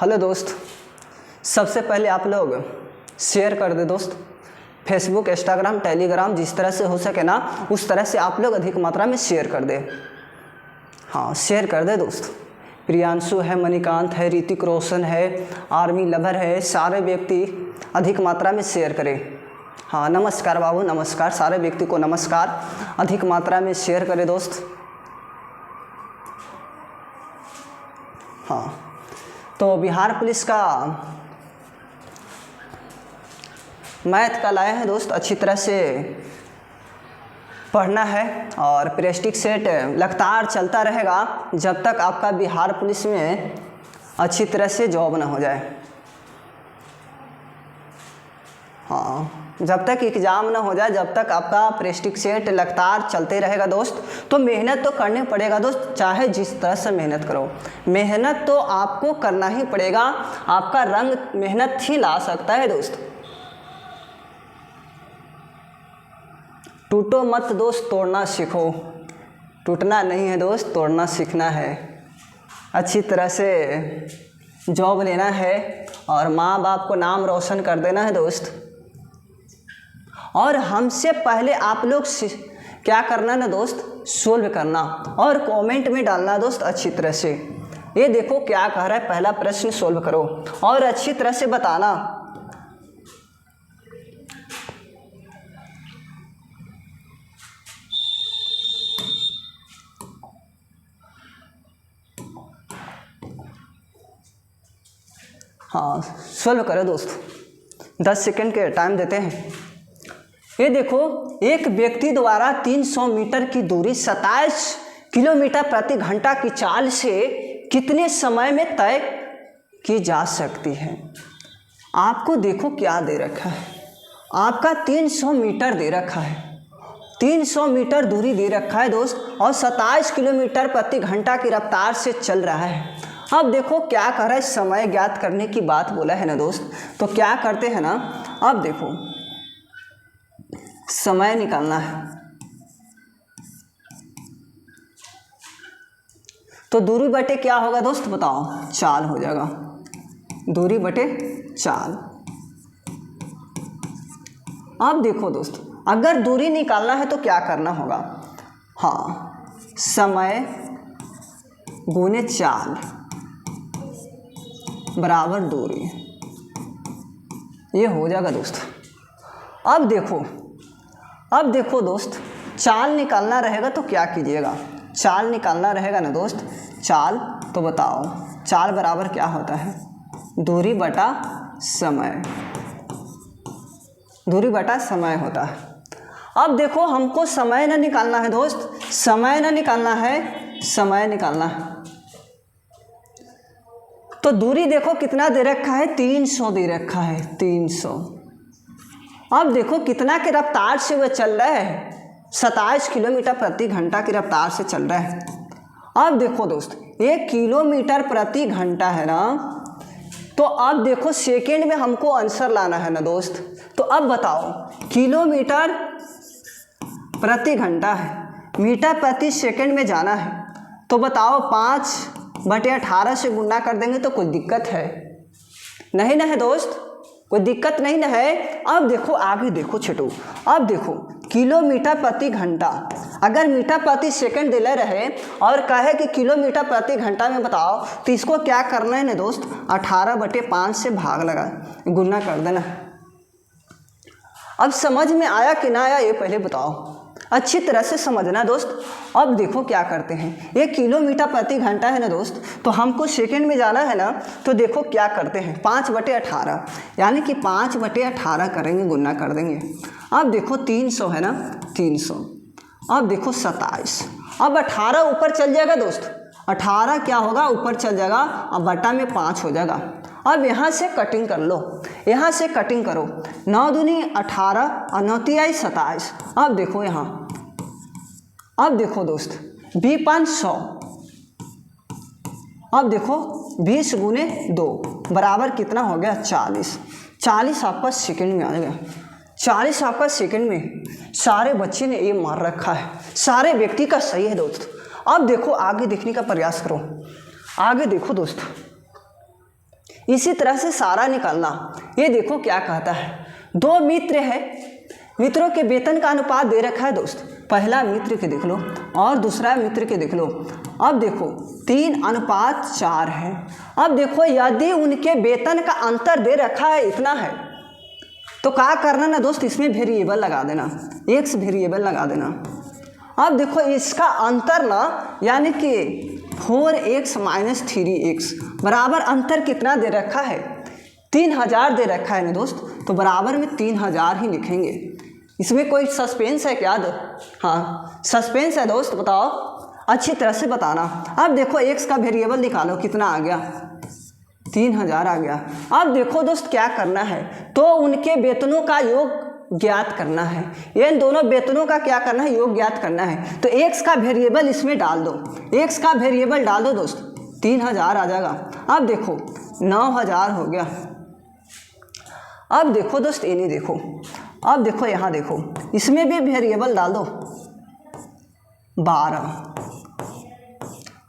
Hello दोस्त, सबसे पहले आप लोग शेयर कर दे दोस्त। फेसबुक, इंस्टाग्राम, टेलीग्राम, जिस तरह से हो सके ना उस तरह से आप लोग अधिक मात्रा में शेयर कर दे। हाँ, शेयर कर दे दोस्त। प्रियांशु है, मणिकांत है, ऋतिक रोशन है, आर्मी लवर है, सारे व्यक्ति अधिक मात्रा में शेयर करें। हाँ, नमस्कार बाबू, नमस्कार। सारे व्यक्ति को नमस्कार। अधिक मात्रा में शेयर करें दोस्त। हाँ, तो बिहार पुलिस का मैथ कल आया है दोस्त, अच्छी तरह से पढ़ना है और प्रैक्टिस सेट लगातार चलता रहेगा जब तक आपका बिहार पुलिस में अच्छी तरह से जॉब ना हो जाए। हाँ, जब तक एग्ज़ाम ना हो जाए, जब तक आपका प्रैक्टिस सेट लगातार चलते रहेगा दोस्त, तो मेहनत तो करनी पड़ेगा दोस्त। चाहे जिस तरह से मेहनत करो, मेहनत तो आपको करना ही पड़ेगा। आपका रंग मेहनत ही ला सकता है दोस्त। टूटो मत दोस्त, तोड़ना सीखो। टूटना नहीं है दोस्त, तोड़ना सीखना है। अच्छी तरह से जॉब लेना है और माँ बाप को नाम रोशन कर देना है दोस्त। और हमसे पहले आप लोग क्या करना ना दोस्त, सोल्व करना और कमेंट में डालना दोस्त अच्छी तरह से। ये देखो क्या कह रहा है, पहला प्रश्न सोल्व करो और अच्छी तरह से बताना। हाँ, सोल्व करो दोस्त। 10 सेकंड के टाइम देते हैं। ये देखो, एक व्यक्ति द्वारा 300 मीटर की दूरी 27 किलोमीटर प्रति घंटा की चाल से कितने समय में तय की जा सकती है। आपको देखो क्या दे रखा है, आपका 300 मीटर दे रखा है, 300 मीटर दूरी दे रखा है दोस्त और 27 किलोमीटर प्रति घंटा की रफ्तार से चल रहा है। अब देखो क्या कर रहा है, समय ज्ञात करने की बात बोला है ना दोस्त, तो क्या करते हैं ना, अब देखो समय निकालना है। तो दूरी बटे क्या होगा दोस्त, बताओ, चाल हो जाएगा। दूरी बटे चाल। अब देखो दोस्त, अगर दूरी निकालना है तो क्या करना होगा, हाँ, समय गुने चाल बराबर दूरी, ये हो जाएगा दोस्त। अब देखो दोस्त, चाल निकालना रहेगा तो क्या कीजिएगा, चाल निकालना रहेगा ना दोस्त, चाल, तो बताओ चाल बराबर क्या होता है, दूरी बटा समय। दूरी बटा समय होता है। अब देखो हमको समय ना निकालना है दोस्त, समय ना निकालना है, समय निकालना है। तो दूरी देखो कितना दे रखा है, 300 दे रखा है, 300। अब देखो कितना की रफ्तार से वह चल रहा है, 27 किलोमीटर प्रति घंटा की रफ्तार से चल रहा है। अब देखो दोस्त, 1 किलोमीटर प्रति घंटा है ना, तो अब देखो सेकेंड में हमको आंसर लाना है ना दोस्त। तो अब बताओ, किलोमीटर प्रति घंटा है, मीटर प्रति सेकेंड में जाना है, तो बताओ 5/18 से गुणा कर देंगे तो कोई दिक्कत है नहीं ना है दोस्त, कोई दिक्कत नहीं ना है। अब देखो आगे देखो छोटू, अब देखो किलोमीटर प्रति घंटा, अगर मीटर प्रति सेकंड दिले रहे और कहे कि किलोमीटर प्रति घंटा में बताओ, तो इसको क्या करना है ना दोस्त, 18/5 से भाग लगा गुना कर देना। अब समझ में आया कि ना आया, ये पहले बताओ, अच्छी तरह से समझना दोस्त। अब देखो क्या करते हैं, 1 किलोमीटर प्रति घंटा है ना दोस्त, तो हमको सेकंड में जाना है ना, तो देखो क्या करते हैं, 5/18, यानी कि 5/18 करेंगे, गुना कर देंगे। अब देखो 300 है ना, 300। अब देखो 27, अब 18 ऊपर चल जाएगा दोस्त, 18 क्या होगा, ऊपर चल जाएगा, अब बटा में 5 हो जाएगा। अब यहाँ से कटिंग कर लो, यहाँ से कटिंग करो, 9 दूनी 18 और 9 तिहाई 27। अब देखो यहाँ, अब देखो दोस्त 20 100। अब देखो 20 गुने 2 बराबर कितना हो गया, 40। 40 आपका सेकंड में आ गया, 40 आपका सेकंड में। सारे बच्चे ने ये मार रखा है, सारे व्यक्ति का सही है दोस्त। अब देखो आगे देखने का प्रयास करो, आगे देखो दोस्त, इसी तरह से सारा निकालना। ये देखो क्या कहता है, 2 मित्र है, मित्रों के वेतन का अनुपात दे रखा है दोस्त। पहला मित्र के देख लो और दूसरा मित्र के देख लो। अब देखो 3:4 है। अब देखो यदि उनके वेतन का अंतर दे रखा है इतना है तो क्या करना ना दोस्त, इसमें वेरिएबल लगा देना, एक्स वेरिएबल लगा देना। अब देखो इसका अंतर ना यानी कि 4x - 3x बराबर अंतर कितना दे रखा है, 3000 दे रखा है ना दोस्त, तो बराबर में 3000 ही लिखेंगे। इसमें कोई सस्पेंस है क्या? हाँ सस्पेंस है दोस्त, बताओ अच्छी तरह से बताना। अब देखो x का वेरिएबल निकालो, कितना आ गया, 3000 आ गया। अब देखो दोस्त क्या करना है, तो उनके वेतनों का योग ज्ञात करना है। इन दोनों वेतनों का क्या करना है, योग ज्ञात करना है। तो x का वेरिएबल इसमें डाल दो, x का वेरिएबल डाल दो दोस्त, 3000 आ जाएगा। अब देखो 9000 हो गया। अब देखो दोस्त ये नहीं देखो, अब देखो यहाँ देखो, इसमें भी वेरिएबल डाल दो,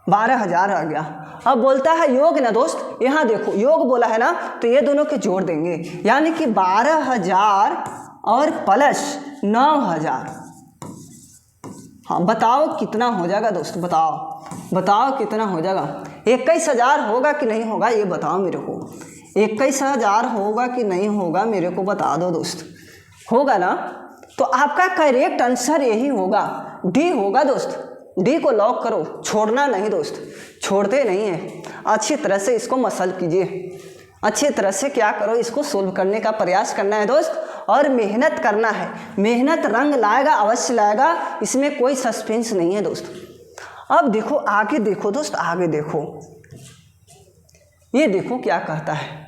12000 आ गया। अब बोलता है योग ना दोस्त, यहाँ देखो योग बोला है ना, तो ये दोनों के जोड़ देंगे, यानी कि 12000 और प्लस 9000। हाँ बताओ कितना हो जाएगा दोस्त, बताओ कितना हो जाएगा। 21000 होगा कि नहीं होगा, ये बताओ मेरे को। 21000 होगा कि नहीं होगा, मेरे को बता दो दोस्त। होगा ना, तो आपका करेक्ट आंसर यही होगा, डी होगा दोस्त। डी को लॉक करो, छोड़ना नहीं दोस्त, छोड़ते नहीं हैं। अच्छी तरह से इसको मसल कीजिए, अच्छी तरह से क्या करो, इसको सोल्व करने का प्रयास करना है दोस्त, और मेहनत करना है। मेहनत रंग लाएगा, अवश्य लाएगा, इसमें कोई सस्पेंस नहीं है दोस्त। अब देखो आगे देखो दोस्त, आगे देखो, ये देखो क्या कहता है,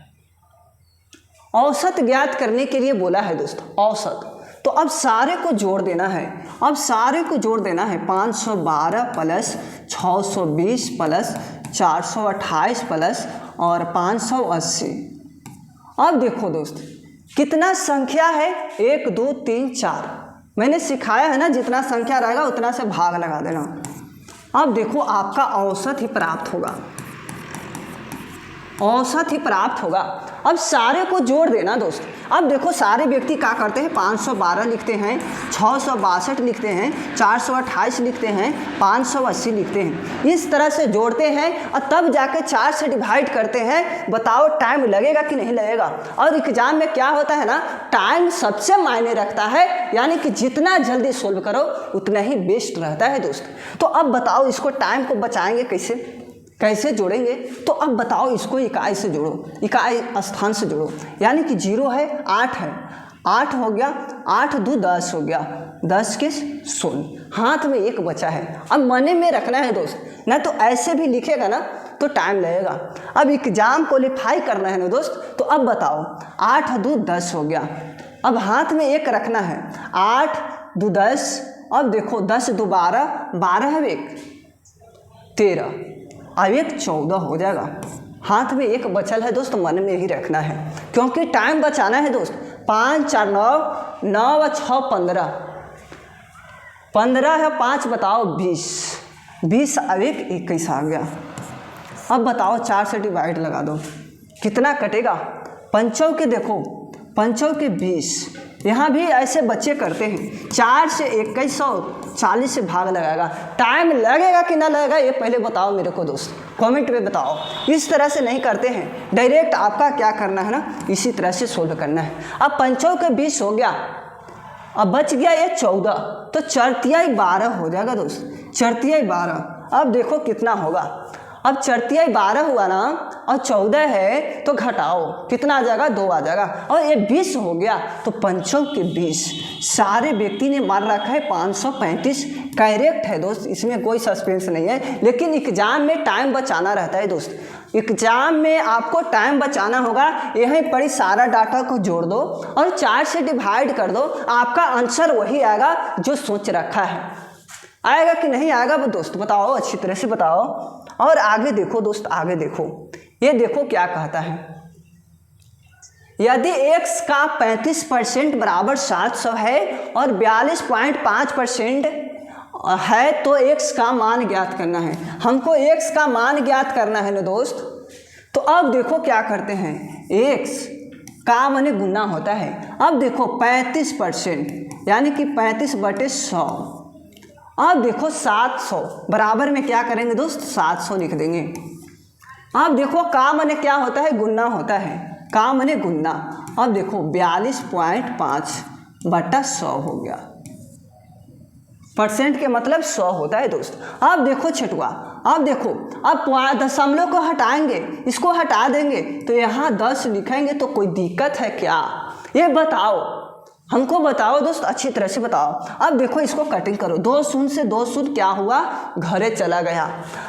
औसत ज्ञात करने के लिए बोला है दोस्त, औसत। तो अब सारे को जोड़ देना है, अब सारे को जोड़ देना है, 512 प्लस 620 प्लस 428 प्लस और 580। अब देखो दोस्त कितना संख्या है, 1 2 3 4। मैंने सिखाया है ना, जितना संख्या रहेगा उतना से भाग लगा देना। अब देखो आपका औसत ही प्राप्त होगा, औसत ही प्राप्त होगा। अब सारे को जोड़ देना दोस्त। अब देखो सारे व्यक्ति क्या करते हैं, 512 लिखते हैं, 662 लिखते हैं, 428 लिखते हैं, 580 लिखते हैं, इस तरह से जोड़ते हैं और तब जाके 4 से डिवाइड करते हैं। बताओ टाइम लगेगा कि नहीं लगेगा। और एग्जाम में क्या होता है ना, टाइम सबसे मायने रखता है, यानी कि जितना जल्दी सोल्व करो उतना ही बेस्ट रहता है दोस्त। तो अब बताओ इसको टाइम को बचाएंगे कैसे जोड़ेंगे। तो अब बताओ इसको इकाई से जोड़ो, इकाई स्थान से जोड़ो, यानी कि 0 है 8 है, 8 हो गया, 8 2 10 हो गया, 10 के 16, हाथ में 1 बचा है। अब मन में रखना है दोस्त, ना तो ऐसे भी लिखेगा ना तो टाइम लगेगा। अब एग्जाम क्वालिफाई करना है ना दोस्त, तो अब बताओ 8 2 10 हो गया, अब हाथ में 1 रखना है, 8 2 10। अब देखो 10 2 12, 12 है 1 13, अब 1 14 हो जाएगा। हाथ में 1 बचल है दोस्त, मन में ही रखना है क्योंकि टाइम बचाना है दोस्त। 5 4 9, 9 और 6 15, 15 है 5 बताओ 20, 20 अब 1 21 आ गया। अब बताओ 4 से डिवाइड लगा दो, कितना कटेगा। पंचों के देखो, पंचों के 20, यहाँ भी ऐसे बच्चे करते हैं, 4 से 2140 से भाग लगाएगा। टाइम लगेगा कि ना लगेगा ये पहले बताओ मेरे को दोस्त, कमेंट में बताओ। इस तरह से नहीं करते हैं, डायरेक्ट आपका क्या करना है ना, इसी तरह से सोल्व करना है। अब पंचों के 20 हो गया, अब बच गया ये 14, तो 4 तिहाई 12 हो जाएगा दोस्त, 4 तिहाई 12। अब देखो कितना होगा, अब 4 तिहाई 12 हुआ ना, और 14 है तो घटाओ कितना आ जाएगा, 2 आ जाएगा, और ये 20 हो गया तो पंचों के 20। सारे व्यक्ति ने मार रखा है 535, करेक्ट है दोस्त, इसमें कोई सस्पेंस नहीं है। लेकिन एग्जाम में टाइम बचाना रहता है दोस्त, एग्जाम में आपको टाइम बचाना होगा। यहीं पर सारा डाटा को जोड़ दो और 4 से डिवाइड कर दो, आपका आंसर वही आएगा जो सोच रखा है। आएगा कि नहीं आएगा वो दोस्त बताओ, अच्छी तरह से बताओ। और आगे देखो दोस्त, आगे देखो, ये देखो क्या कहता है, यदि x का 35% बराबर 700 है और 42.5% है तो x का मान ज्ञात करना है। हमको x का मान ज्ञात करना है ना दोस्त, तो अब देखो क्या करते हैं, x का माने गुना होता है। अब देखो 35% यानी कि 35/100। अब देखो 700 बराबर में क्या करेंगे दोस्त, 700 लिख देंगे। अब देखो का माने क्या होता है, गुना होता है, का माने गुना। अब देखो 42.5/100 हो गया। परसेंट के मतलब 100 होता है दोस्त। अब देखो छठवा, अब देखो अब दशमलव को हटाएंगे, इसको हटा देंगे तो यहाँ 10 लिखेंगे तो कोई दिक्कत है क्या, ये बताओ, हमको बताओ दोस्त, अच्छी तरह से बताओ। अब देखो इसको कटिंग करो, 2 शून्य से 2 शून्य क्या हुआ, घरे चला गया।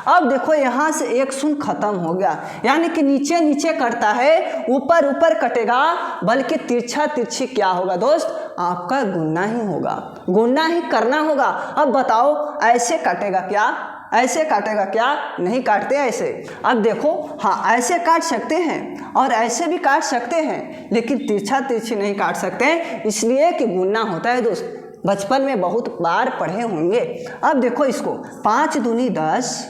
अब देखो यहाँ से 1 शून्य खत्म हो गया, यानी कि नीचे नीचे कटता है, ऊपर ऊपर कटेगा, बल्कि तिरछा तिरछी क्या होगा दोस्त, आपका गुना ही होगा, गुना ही करना होगा। अब बताओ ऐसे काटेगा क्या, ऐसे काटेगा क्या, नहीं काटते ऐसे। अब देखो हाँ ऐसे काट सकते हैं और ऐसे भी काट सकते हैं, लेकिन तिरछा तिरछी नहीं काट सकते, इसलिए कि गुना होता है दोस्त, बचपन में बहुत बार पढ़े होंगे। अब देखो इसको 5 दूनी 10,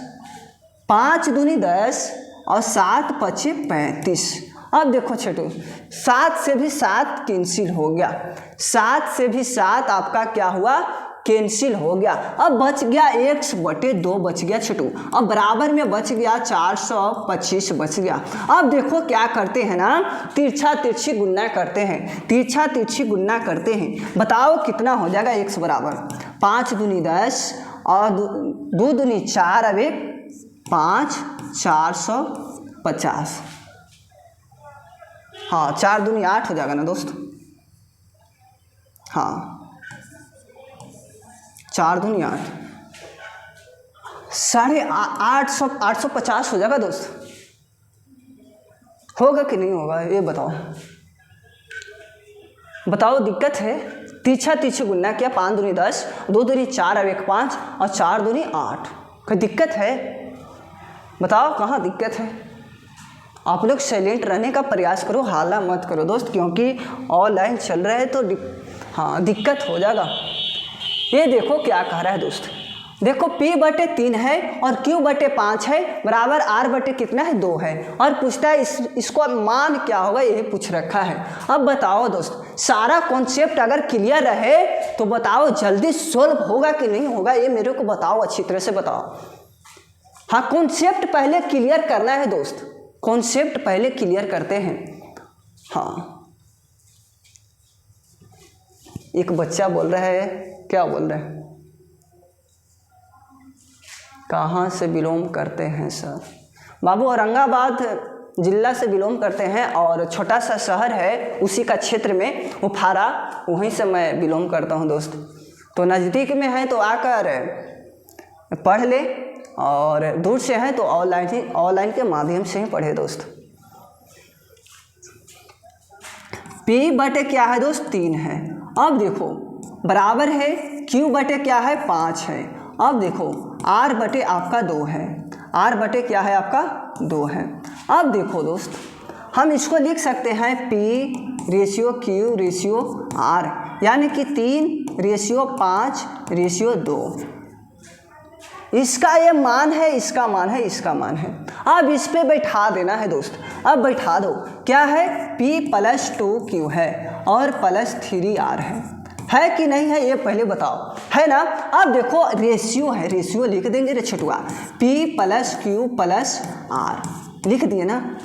5 दूनी 10 और 7 पचे 35। अब देखो छोटू 7 से भी 7 कैंसिल हो गया, 7 से भी 7 आपका क्या हुआ, कैंसिल हो गया। अब बच गया x/2 बच गया छोटू, अब बराबर में बच गया 425 बच गया। अब देखो क्या करते हैं ना, तिरछा तिरछी गुना करते हैं, तिरछा तिरछी गुना करते हैं। बताओ कितना हो जाएगा, x बराबर 5 दूनी 10 और 2 दूनी 4, अब 5, 450। हाँ 4 दूनी 8 हो जाएगा ना दोस्त, हाँ 4 दूनी 8, 850 हो जाएगा दोस्त। होगा कि नहीं होगा ये बताओ, बताओ दिक्कत है। तिरछा तिरछी गुना किया, 5 दूनी 10, 2 दूनी 4 अब 1 5 और 4 दूनी 8, कोई दिक्कत है, बताओ कहाँ दिक्कत है। आप लोग साइलेंट रहने का प्रयास करो, हाला मत करो दोस्त, क्योंकि ऑनलाइन चल रहा है तो हाँ दिक्कत हो जाएगा। ये देखो क्या कह रहा है दोस्त, देखो p/3 है और q/5 है बराबर r/ कितना है 2 है, और पूछता है इसको मान क्या होगा, यही पूछ रखा है। अब बताओ दोस्त, सारा कॉन्सेप्ट अगर क्लियर रहे तो बताओ जल्दी सोल्व होगा कि नहीं होगा, ये मेरे को बताओ, अच्छी तरह से बताओ। हाँ कॉन्सेप्ट पहले क्लियर करना है दोस्त, कॉन्सेप्ट पहले क्लियर करते हैं। हाँ एक बच्चा बोल रहा है, क्या बोल रहा है, कहाँ से बिलोंग करते हैं सर? बाबू औरंगाबाद जिला से बिलोंग करते हैं, और छोटा सा शहर है उसी का क्षेत्र में उफारा, वहीं से मैं बिलोंग करता हूँ दोस्त। तो नज़दीक में है तो आकर पढ़ ले, और दूर से हैं तो ऑनलाइन के माध्यम से ही पढ़े दोस्त। p/, क्या है दोस्त 3 है। अब देखो बराबर है q/, क्या है 5 है। अब देखो r/, आपका 2 है, r/, क्या है आपका 2 है। अब देखो दोस्त हम इसको लिख सकते हैं p/q/r, यानी कि 3/5/2। इसका ये मान है, इसका मान है, इसका मान है। अब इस पे बैठा देना है दोस्त, अब बैठा दो, क्या है p+2q है और +3r है कि नहीं है, ये पहले बताओ, है ना। अब देखो रेशियो है, रेशियो लिख देंगे रे छठुआ, p+q+r लिख दिए ना,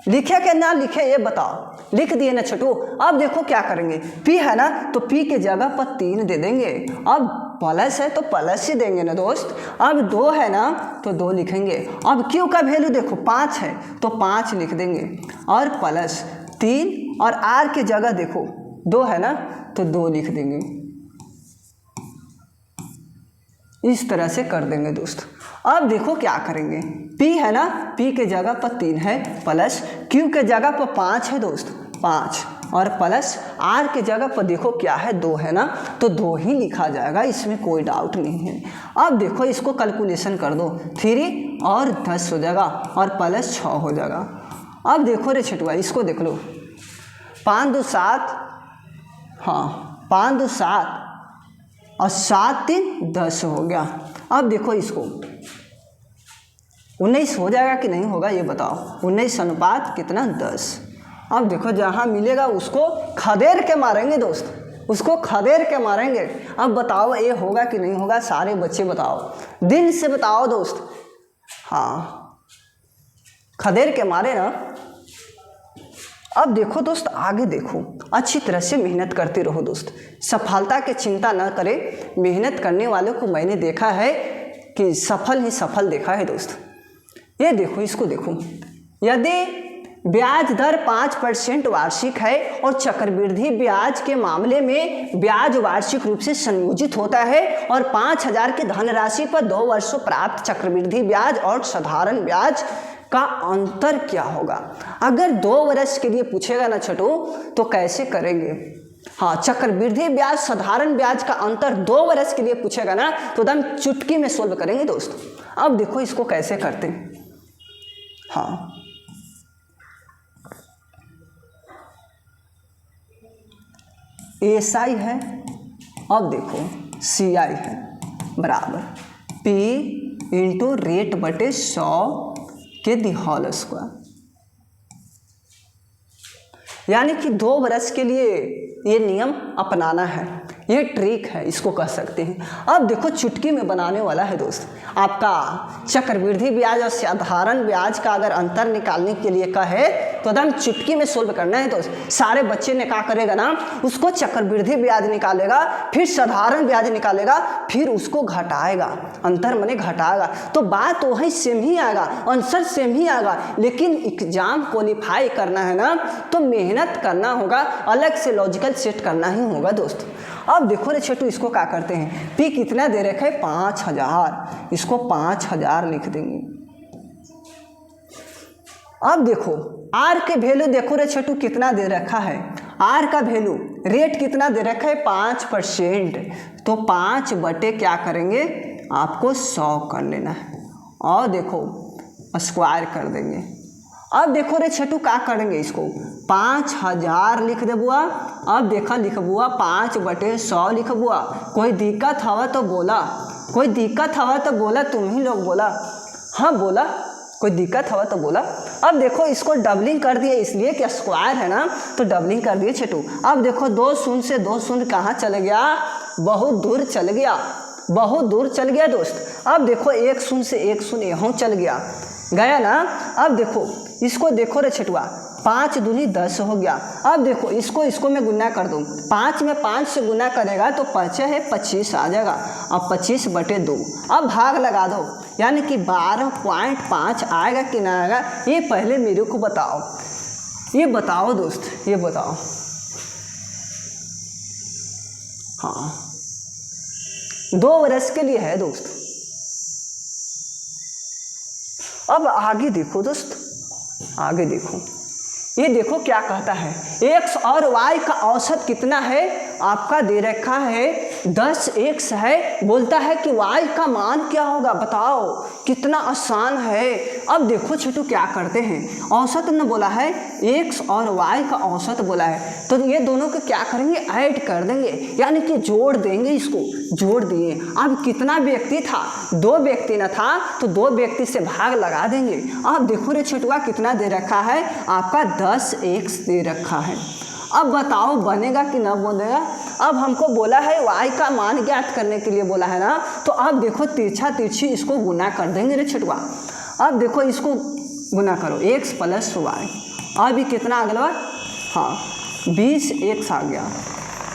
लिखे क्या ना लिखे ये बताओ, लिख दिए ना छोटू। अब देखो क्या करेंगे, p है ना तो p के जगह पर 3 दे देंगे, अब प्लस है तो प्लस ही देंगे ना दोस्त। अब 2 है ना तो 2 लिखेंगे, अब q का वैल्यू देखो 5 है तो 5 लिख देंगे, और +3, और r के जगह देखो 2 है ना तो 2 लिख देंगे। इस तरह से कर देंगे दोस्त। अब देखो क्या करेंगे, p है ना, p के जगह पर 3 है, प्लस q के जगह पर 5 है दोस्त, 5, और प्लस r के जगह पर देखो क्या है 2 है ना, तो 2 ही लिखा जाएगा, इसमें कोई डाउट नहीं है। अब देखो इसको कैलकुलेशन कर दो, 3 और 10 हो जाएगा और +6 हो जाएगा। अब देखो रे छठुआ इसको देख लो, 5 2 7, हाँ 5 2 7 और 7 3 10 हो गया। अब देखो इसको 19 हो जाएगा कि नहीं होगा ये बताओ। 19 अनुपात कितना 10। अब देखो जहाँ मिलेगा उसको खदेड़ के मारेंगे दोस्त, उसको खदेड़ के मारेंगे। अब बताओ ये होगा कि नहीं होगा, सारे बच्चे बताओ, दिल से बताओ दोस्त। हाँ खदेड़ के मारे ना। अब देखो दोस्त आगे देखो, अच्छी तरह से मेहनत करते रहो दोस्त, सफलता की चिंता न करें। मेहनत करने वालों को मैंने देखा है कि सफल ही सफल देखा है दोस्त। ये देखो इसको देखो, यदि ब्याज दर 5% वार्षिक है और चक्रवृद्धि ब्याज के मामले में ब्याज वार्षिक रूप से संयोजित होता है और 5,000 की धनराशि पर 2 वर्षों प्राप्त चक्रवृद्धि ब्याज और साधारण ब्याज का अंतर क्या होगा। अगर 2 वर्ष के लिए पूछेगा ना छोटू तो कैसे करेंगे। हाँ चक्रवृद्धि ब्याज साधारण ब्याज का अंतर 2 वर्ष के लिए पूछेगा ना तो एकदम चुटकी में सोल्व करेंगे दोस्त। अब देखो इसको कैसे करते हैं। हाँ SI है, अब देखो CI है बराबर P इंटू रेट बटे 100 के दी होल स्क्वायर। यानी कि 2 वर्ष के लिए ये नियम अपनाना है, ये ट्रिक है इसको कह सकते हैं। अब देखो चुटकी में बनाने वाला है दोस्त। आपका चक्रवृद्धि ब्याज और साधारण ब्याज का अगर अंतर निकालने के लिए कहे तो एकदम चुटकी में सोल्व करना है दोस्त। सारे बच्चे ने क्या करेगा ना, उसको चक्रवृद्धि ब्याज निकालेगा, फिर साधारण ब्याज निकालेगा, फिर उसको घटाएगा, अंतर माने घटाएगा। तो बात तो वही सेम ही आएगा, आंसर सेम ही आएगा, लेकिन एग्जाम क्वालिफाई करना है ना तो मेहनत करना होगा, अलग से लॉजिकल सेट करना ही होगा दोस्त। अब देखो रे छोटू इसको क्या करते हैं, P कितना दे रखा है 5,000, इसको 5,000 लिख देंगे। अब देखो R के वैल्यू देखो रे छोटू कितना दे रखा है, R का वैल्यू रेट कितना दे रखा है 5%, तो 5 बटे क्या करेंगे आपको 100 कर लेना है और देखो स्क्वायर कर देंगे। अब देखो रे छोटू क्या करेंगे, इसको 5,000 लिख दे बुआ। अब देखा लिख बुआ 5 बटे 100 लिख बुआ। कोई दिक्कत हवा तो बोला, कोई दिक्कत हवा तो बोला, तुम ही लोग बोला, हाँ बोला, कोई दिक्कत हवा तो बोला। अब देखो इसको डबलिंग कर दिए, इसलिए कि स्क्वायर है ना तो डबलिंग कर दिए छोटू। अब देखो 2 शून्य से 2 शून्य कहाँ चले गया, बहुत दूर चल गया, बहुत दूर चल गया दोस्त। अब देखो 1 शून्य से 1 शून्य यहाँ चल गया, गया ना। अब देखो इसको देखो रे छटुआ, 5 दूनी 10 हो गया। अब देखो इसको मैं गुना कर दूँ, 5 में 5 से गुना करेगा तो 5 है 25 आ जाएगा। अब 25 बटे 2, अब भाग लगा दो, यानी कि 12.5 आएगा कि ना आएगा, ये पहले मेरे को बताओ, ये बताओ दोस्त, ये बताओ। हाँ 2 वर्ष के लिए है दोस्त। अब आगे देखो दोस्त, आगे देखो, ये देखो क्या कहता है, x और y का औसत कितना है आपका दे रखा है 10x है, बोलता है कि y का मान क्या होगा बताओ, कितना आसान है। अब देखो छोटू क्या करते हैं, औसत न बोला है, x और y का औसत बोला है, तो ये दोनों को क्या करेंगे ऐड कर देंगे, यानी कि जोड़ देंगे, इसको जोड़ दिए। अब कितना व्यक्ति था, 2 व्यक्ति न था तो 2 व्यक्ति से भाग लगा देंगे। अब देखो रे छोटुआ कितना दे रखा है आपका 10x दे रखा है। अब बताओ बनेगा कि ना बनेगा। अब हमको बोला है y का मान ज्ञात करने के लिए बोला है ना, तो अब देखो तिरछा तिरछी इसको गुना कर देंगे रे छोटुआ। अब देखो इसको गुना करो x प्लस y, अब ये कितना आ गया, हाँ 20x आ गया,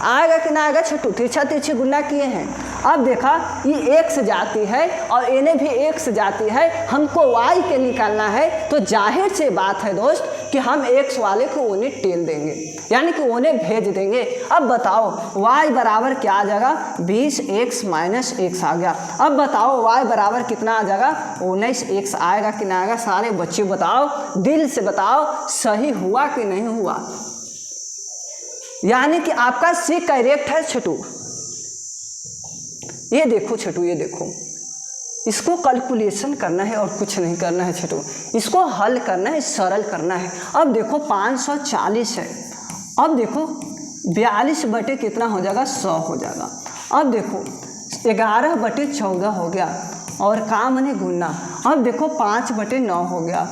आएगा कि ना आएगा छोटू, तिरछा तिरछी गुना किए हैं। अब देखा ये x जाती है और इन्हें भी x जाती है, हमको y के निकालना है, तो जाहिर से बात है दोस्त कि हम x वाले को उन्हें टेल देंगे, यानी कि उन्हें भेज देंगे। अब बताओ y बराबर क्या आ जाएगा, 20x माइनस x आ गया। अब बताओ y बराबर कितना आ जाएगा, 19x आएगा कि ना आएगा, सारे बच्चे बताओ, दिल से बताओ सही हुआ कि नहीं हुआ। यानी कि आपका सी करेक्ट है छोटू। ये देखो छोटू, ये देखो, इसको कैलकुलेशन करना है और कुछ नहीं करना है छोटू, इसको हल करना है, सरल करना है। अब देखो 540 है, अब देखो 42 बटे कितना हो जाएगा, 100 हो जाएगा। अब देखो 11 बटे 14 हो गया, और का मने गुना। अब देखो 5/9 हो गया।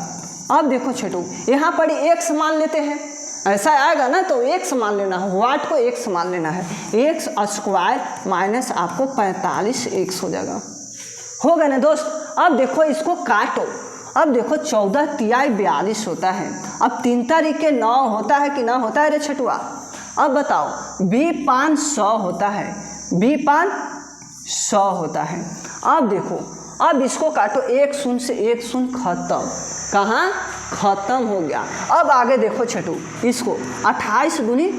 अब देखो छोटू यहाँ पर एक समान लेते हैं, ऐसा आएगा ना तो एक समान लेना है, वाट को एक समान लेना है। एक्स स्क्वायर माइनस आपको 45x हो जाएगा, होगा ना दोस्त। अब देखो इसको काटो। अब देखो 14 तिहाई 42 होता है। अब 3 तारीख के 9 होता है कि ना होता है रे छठुआ? अब बताओ B5 100 होता है, B5 100 होता है। अब देखो अब इसको काटो, 1 शून्य से 1 शून्य खत्म, कहाँ खत्म हो गया। अब आगे देखो छठू इसको 28 दूनी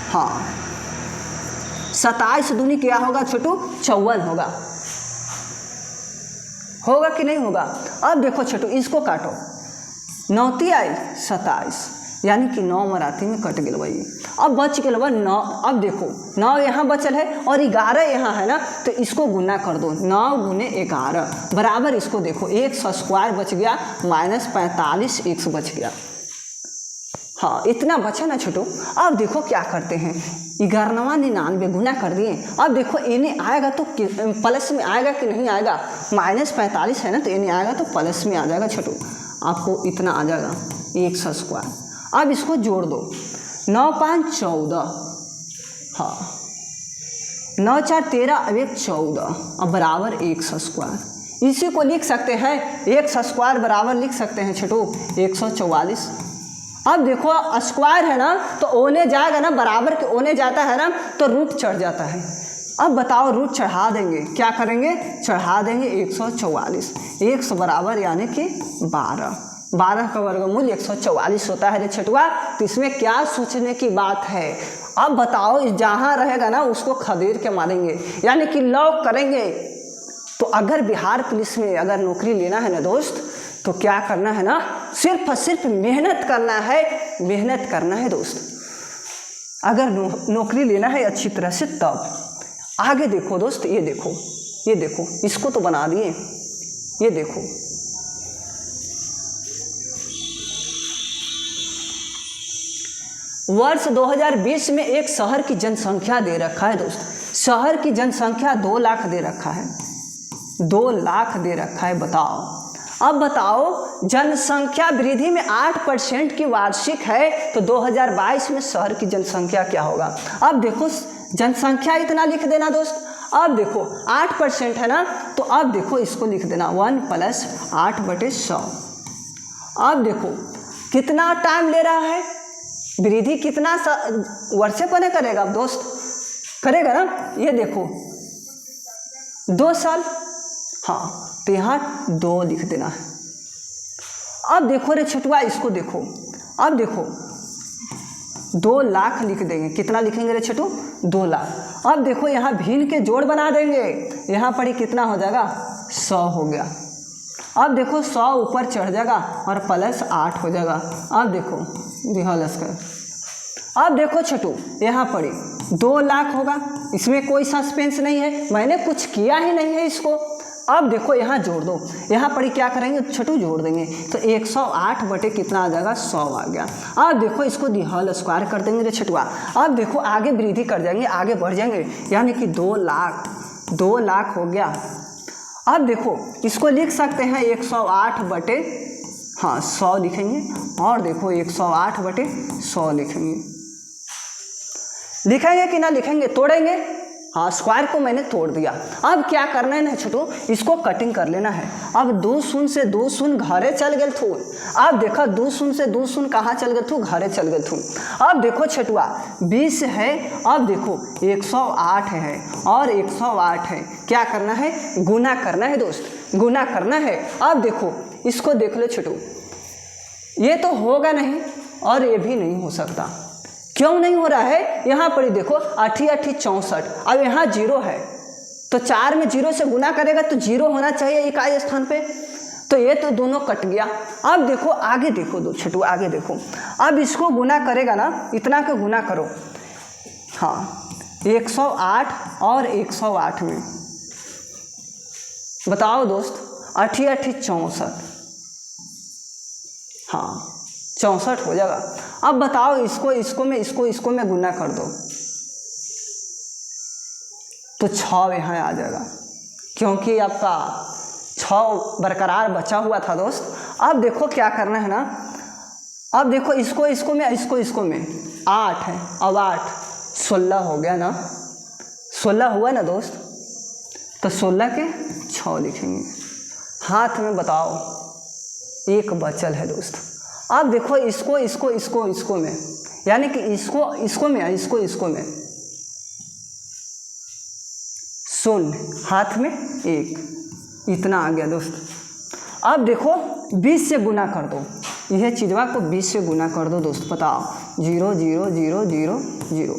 हाँ 27 दूनी क्या होगा छोटू? 54 होगा, होगा कि नहीं होगा? अब देखो छोटू इसको काटो, 9 तिहाई 27 यानी कि 9 मराठी में कट गया भाई। अब बच गया 9। अब देखो 9 यहाँ बचल है और 11 यहाँ है ना, तो इसको गुना कर दो, 9 गुने 11 बराबर इसको देखो x स्क्वायर बच गया माइनस 45x बच गया। हाँ इतना बचा ना छोटू। अब देखो क्या करते हैं, 1199 गुना कर दिए। अब देखो इन्हें आएगा तो प्लस में आएगा कि नहीं आएगा? माइनस 45 है ना, तो इन्हें आएगा तो प्लस में आ जाएगा छोटू, आपको इतना आ जाएगा x स्क्वायर। अब इसको जोड़ दो, 9 5 14, हाँ 9 4 13, अब 1 14, अब बराबर x स्क्वायर। इसी को लिख सकते हैं x स्क्वायर बराबर लिख सकते हैं छोटू 144। अब देखो स्क्वायर है ना तो ओने जाएगा ना, बराबर के ओने जाता है ना तो रूट चढ़ जाता है। अब बताओ रूट चढ़ा देंगे, क्या करेंगे? चढ़ा देंगे 144, x बराबर यानी कि 12 का वर्गमूल 144 होता है रे छठुआ। तो इसमें क्या सोचने की बात है? अब बताओ जहाँ रहेगा ना उसको खदेड़ के मारेंगे, यानी कि लॉक करेंगे। तो अगर बिहार पुलिस में अगर नौकरी लेना है ना दोस्त, तो क्या करना है ना, सिर्फ और सिर्फ मेहनत करना है, मेहनत करना है दोस्त। अगर नौकरी लेना है अच्छी तरह से तब आगे देखो दोस्त, ये देखो, ये देखो, इसको तो बना दिए, ये देखो वर्ष 2020 में एक शहर की जनसंख्या दे रखा है दोस्त। शहर की जनसंख्या 2 लाख दे रखा है, 2 लाख दे रखा है। बताओ, अब बताओ जनसंख्या वृद्धि में 8% की वार्षिक है, तो 2022 में शहर की जनसंख्या क्या होगा? अब देखो जनसंख्या इतना लिख देना दोस्त। अब देखो 8% है ना, तो अब देखो इसको लिख देना 1 + 8/100। अब देखो कितना टाइम ले रहा है, वृद्धि कितना वर्षे पने करेगा अब दोस्त, करेगा ना। ये देखो 2 साल, हाँ तो यहाँ 2 लिख देना है। अब देखो रे छुटवा इसको देखो, अब देखो 2 लाख लिख देंगे, कितना लिखेंगे रे छोटू? 2 लाख। अब देखो यहाँ भिन्न के जोड़ बना देंगे, यहाँ पर ही कितना हो जाएगा? 100 हो गया। अब देखो 100 ऊपर चढ़ जाएगा और +8 हो जाएगा। अब देखो दिहालस कर, अब देखो छोटू यहाँ पर ही 2 लाख होगा, इसमें कोई सस्पेंस नहीं है, मैंने कुछ किया ही नहीं है इसको। अब देखो यहाँ जोड़ दो, यहाँ पर ही क्या करेंगे छोटू? जोड़ देंगे, तो 108 बटे कितना आ जाएगा? 100 आ गया। अब देखो इसको दिहाल स्क्वायर कर देंगे रे छठुआ। अब देखो आगे वृद्धि कर जाएंगे, आगे बढ़ जाएंगे, यानी कि 2 लाख हो गया। अब देखो इसको लिख सकते हैं 108 बटे 100 लिखेंगे, और देखो 108 बटे 100 लिखेंगे। लिखेंगे कि ना लिखेंगे? तोड़ेंगे, हाँ स्क्वायर को मैंने तोड़ दिया। अब क्या करना है ना छोटू? इसको कटिंग कर लेना है। अब 2 शून्य से 2 शून्य घरे चल गए थू। अब देखो 2 शून्य से 2 शून्य कहाँ चल गए थू? घरे चल गए थू। अब देखो छठुआ 20 है, अब देखो 108 है और 108 है, क्या करना है? गुना करना है दोस्त, गुना करना है। अब देखो इसको देख लो छोटू, ये तो होगा नहीं और ये भी नहीं हो सकता। क्यों नहीं हो रहा है? यहाँ पर ही देखो 8 × 8 = 64, अब यहाँ 0 है तो 4 में 0 से गुना करेगा तो 0 होना चाहिए इकाई स्थान पे, तो ये तो दोनों कट गया। अब देखो आगे देखो दो छोटू, आगे देखो, अब इसको गुना करेगा ना, इतना के गुना करो, हाँ 108 और 108 में, बताओ दोस्त 8 × 8 = 64, हाँ 64 हो जाएगा। अब बताओ इसको मैं गुना कर दो, तो 6 यहाँ आ जाएगा, क्योंकि आपका 6 बरकरार बचा हुआ था दोस्त। अब देखो क्या करना है ना, अब देखो इसको में 8 है, अब 8 16 हो गया ना, 16 हुआ ना दोस्त, तो 16 के 6 लिखेंगे। हाथ में बताओ 1 बचल है दोस्त। अब देखो इसको में, यानी कि इसको में शून्य, हाथ में 1, इतना आ गया दोस्त। अब देखो 20 से गुना कर दो, यह चीज़वा को 20 से गुना कर दो दोस्त। बताओ 0 0 0 0 0,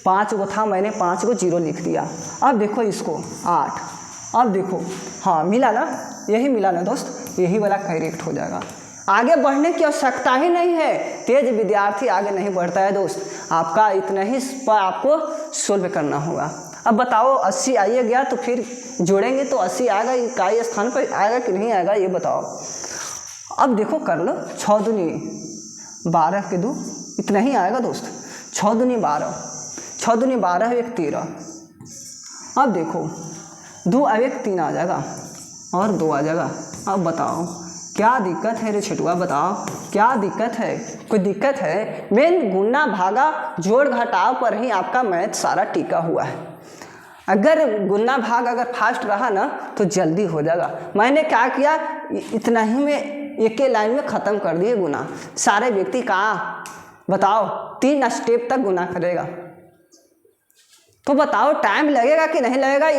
5 गो था, मैंने 5 गो 0 लिख दिया। अब देखो इसको 8, अब देखो हाँ मिला ना, यही मिला ना दोस्त, यही वाला करेक्ट हो जाएगा। आगे बढ़ने की आवश्यकता ही नहीं है, तेज विद्यार्थी आगे नहीं बढ़ता है दोस्त। आपका इतना ही पर आपको सोल्व करना होगा। अब बताओ 80 आइए गया तो फिर जोड़ेंगे तो 80 आएगा, इकाई स्थान पर आएगा कि नहीं आएगा ये बताओ। अब देखो कर लो, 6 दूनी 12 के 2, इतना ही आएगा दोस्त। 6 दूनी 12, 6 दूनी 12 एक 13। अब देखो 2 अब एक 3 आ जाएगा और 2 आ जाएगा। अब बताओ क्या दिक्कत है रे छेटुआ, बताओ क्या दिक्कत है, कोई दिक्कत है? मेन गुना भागा जोड़ घटाव पर ही आपका मैथ सारा टिका हुआ है। अगर गुना भाग अगर फास्ट रहा ना तो जल्दी हो जाएगा। मैंने क्या किया, इतना ही में एक लाइन में ख़त्म कर दिए गुना। सारे व्यक्ति कहाँ बताओ 3 स्टेप तक गुना करेगा, तो बताओ टाइम लगेगा कि नहीं लगेगा?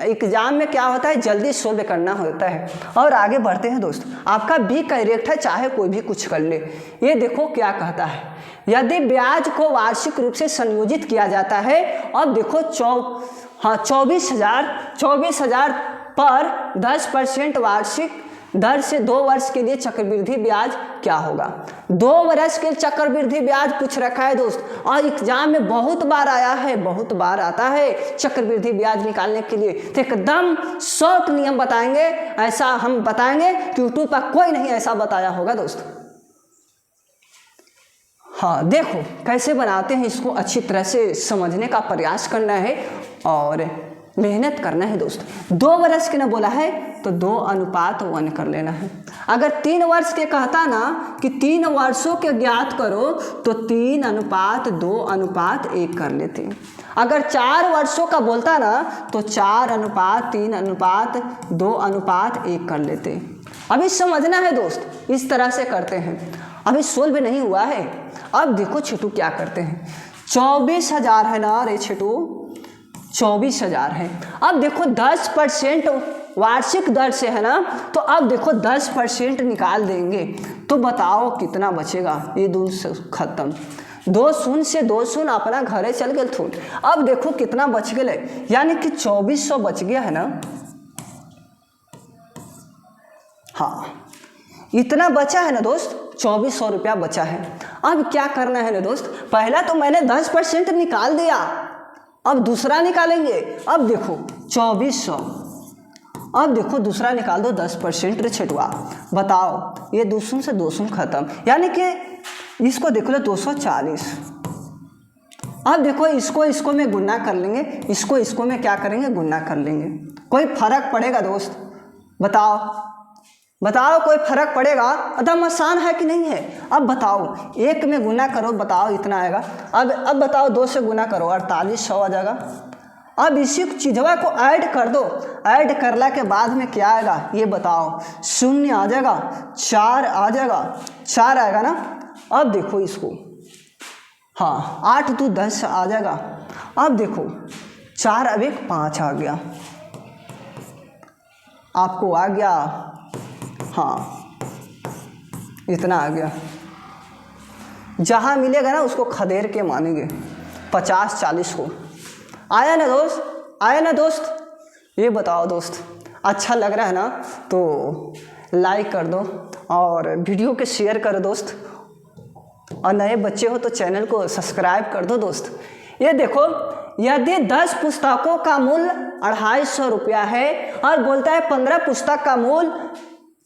एग्जाम में क्या होता है, जल्दी सोल्व करना होता है। और आगे बढ़ते हैं दोस्त, आपका बी करेक्ट है, चाहे कोई भी कुछ कर ले। ये देखो क्या कहता है, यदि ब्याज को वार्षिक रूप से संयोजित किया जाता है। अब देखो 24,000 पर 10% वार्षिक दर से 2 वर्ष के लिए चक्रवृद्धि ब्याज क्या होगा? 2 वर्ष के चक्रवृद्धि ब्याज पूछ रखा है दोस्त, और एग्जाम में बहुत बार आया है, बहुत बार आता है चक्रवृद्धि ब्याज निकालने के लिए। तो एकदम शॉर्ट नियम बताएंगे, ऐसा हम बताएंगे कि यूट्यूब पर कोई नहीं ऐसा बताया होगा दोस्त। हाँ देखो कैसे बनाते हैं, इसको अच्छी तरह से समझने का प्रयास करना है और मेहनत करना है दोस्त। 2 वर्ष के ना बोला है तो 2:1 कर लेना है। अगर 3 वर्ष के कहता ना कि 3 वर्षों के ज्ञात करो तो 3:2:1 कर लेते। अगर 4 वर्षों का बोलता ना तो 4:3:2:1 कर लेते। अभी समझना है दोस्त, इस तरह से करते हैं, अभी सोल्व नहीं हुआ है। अब देखो छेटू क्या करते हैं, 24,000 है ना रे छेटू, 24,000 है। अब देखो 10% वार्षिक दर से है ना, तो अब देखो 10% निकाल देंगे तो बताओ कितना बचेगा। ये 2 खत्म, 2 शून्य से 2 शून्य अपना घरे चल गए थोड़। अब देखो कितना बच गए, यानी कि 2400 बच गया है ना। हाँ इतना बचा है ना दोस्त, 2400 रुपया बचा है। अब क्या करना है ना दोस्त, पहला तो मैंने 10% निकाल दिया, अब दूसरा निकालेंगे। अब देखो 2400, अब देखो दूसरा निकाल दो 10% रे छेटुआ। बताओ ये 2 शून्य से 2 शून्य खत्म, यानी कि इसको देख लो 240। अब देखो इसको में गुना कर लेंगे, इसको में क्या करेंगे, गुना कर लेंगे। कोई फर्क पड़ेगा दोस्त? बताओ कोई फर्क पड़ेगा? एकदम आसान है कि नहीं है? अब बताओ 1 में गुना करो, बताओ इतना आएगा। अब बताओ 2 से गुना करो, 4800 आ जाएगा। अब इसी चीज़वा को ऐड कर दो, ऐड करला के बाद में क्या आएगा ये बताओ, 0 आ जाएगा, 4 आ जाएगा, 4 आएगा ना। अब देखो इसको, हाँ 8 2 10 आ जाएगा। अब देखो 4 अब 1 5 आ गया, आपको आ गया, हाँ इतना आ गया। जहाँ मिलेगा ना उसको खदेड़ के मानेंगे, 50-40 को। आया ना दोस्त, आया ना दोस्त? ये बताओ दोस्त, अच्छा लग रहा है ना तो लाइक कर दो और वीडियो के शेयर करो दोस्त, और नए बच्चे हो तो चैनल को सब्सक्राइब कर दो दोस्त। ये देखो यदि 10 पुस्तकों का मूल्य 250 रुपया है और बोलता है 15 पुस्तक का मूल्य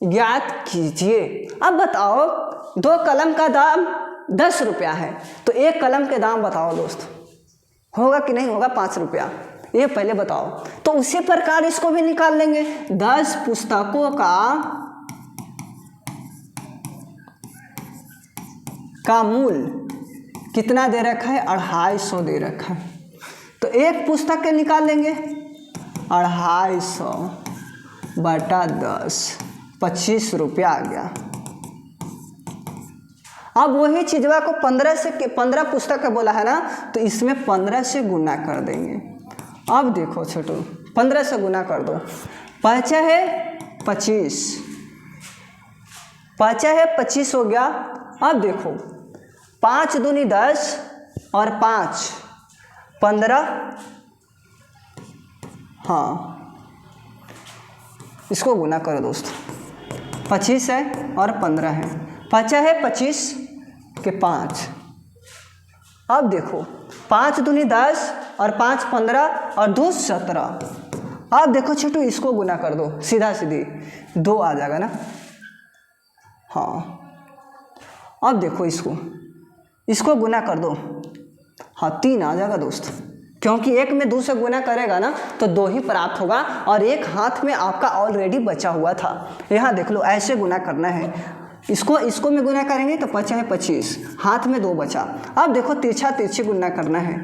ज्ञात कीजिए। अब बताओ 2 कलम का दाम 10 रुपया है तो 1 कलम के दाम बताओ दोस्त, होगा कि नहीं होगा? 5 रुपया। ये पहले बताओ। तो उसी प्रकार इसको भी निकाल लेंगे। 10 पुस्तकों का मूल्य कितना दे रखा है? 250 दे रखा है। तो एक पुस्तक के निकाल लेंगे 250 बटा 10, 25 रुपया आ गया। अब वही चीजवा को 15 पुस्तक का बोला है ना, तो इसमें 15 से गुना कर देंगे। अब देखो छोटू, 15 से गुना कर दो, 5 है 25, 5 है 25 हो गया। अब देखो 5 दूनी 10 और 5 15, हाँ इसको गुना करो दोस्तों। 25 है और 15 है, 5 है 25 के 5। अब देखो 5 दूनी 10 और 5 15 और 2 17। अब देखो छोटू इसको गुना कर दो, सीधा सीधी 2 आ जाएगा ना। हाँ अब देखो इसको गुना कर दो, हाँ 3 आ जाएगा दोस्त, क्योंकि एक में 2 से गुना करेगा ना तो 2 ही प्राप्त होगा और एक हाथ में आपका ऑलरेडी बचा हुआ था। यहाँ देख लो, ऐसे गुना करना है। इसको में गुना करेंगे तो 5 है 25, हाथ में 2 बचा। अब देखो तिरछी गुना करना है,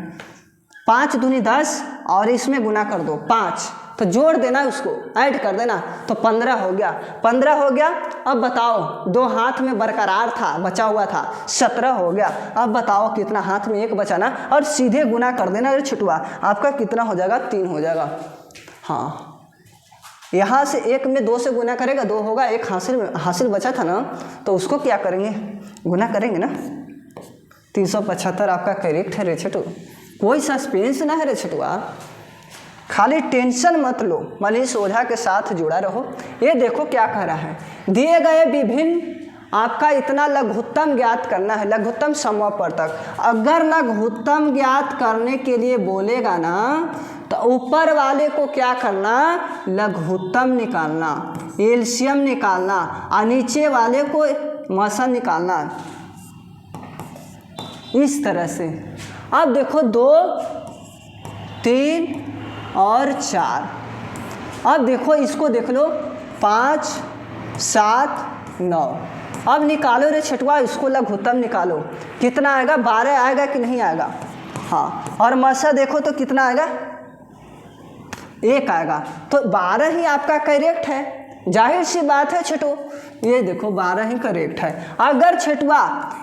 5 दूनी 10 और इसमें गुना कर दो 5, तो जोड़ देना, उसको ऐड कर देना, तो 15 हो गया। 15 हो गया। अब बताओ 2 हाथ में बरकरार था, बचा हुआ था, 17 हो गया। अब बताओ कितना, हाथ में 1 बचा ना, और सीधे गुना कर देना रे छुटवा, आपका कितना हो जाएगा? 3 हो जाएगा। हाँ यहाँ से 1 में 2 से गुना करेगा 2 होगा, 1 हासिल बचा था ना, तो उसको क्या करेंगे? गुना करेंगे ना। 375 आपका करेक्ट है रे छटू, कोई सस्पेंस ना है रे छटुआ, खाली टेंशन मत लो, मनीष ओझा के साथ जुड़ा रहो। ये देखो क्या कह रहा है, दिए गए विभिन्न, आपका इतना लघुत्तम ज्ञात करना है, लघुत्तम समवर्तक। अगर लघुत्तम ज्ञात करने के लिए बोलेगा ना तो ऊपर वाले को क्या करना? लघुत्तम निकालना, एलसीएम निकालना, और नीचे वाले को मसल निकालना, इस तरह से। अब देखो 2 3 और 4। अब देखो इसको देख लो, 5 7 9। अब निकालो रे छटुआ, इसको लघुत्तम निकालो, कितना आएगा? 12 आएगा कि नहीं आएगा? हाँ, और मसा देखो तो कितना आएगा? 1 आएगा। तो 12 ही आपका करेक्ट है, जाहिर सी बात है छटू, ये देखो 12 ही करेक्ट है। अगर छटुआ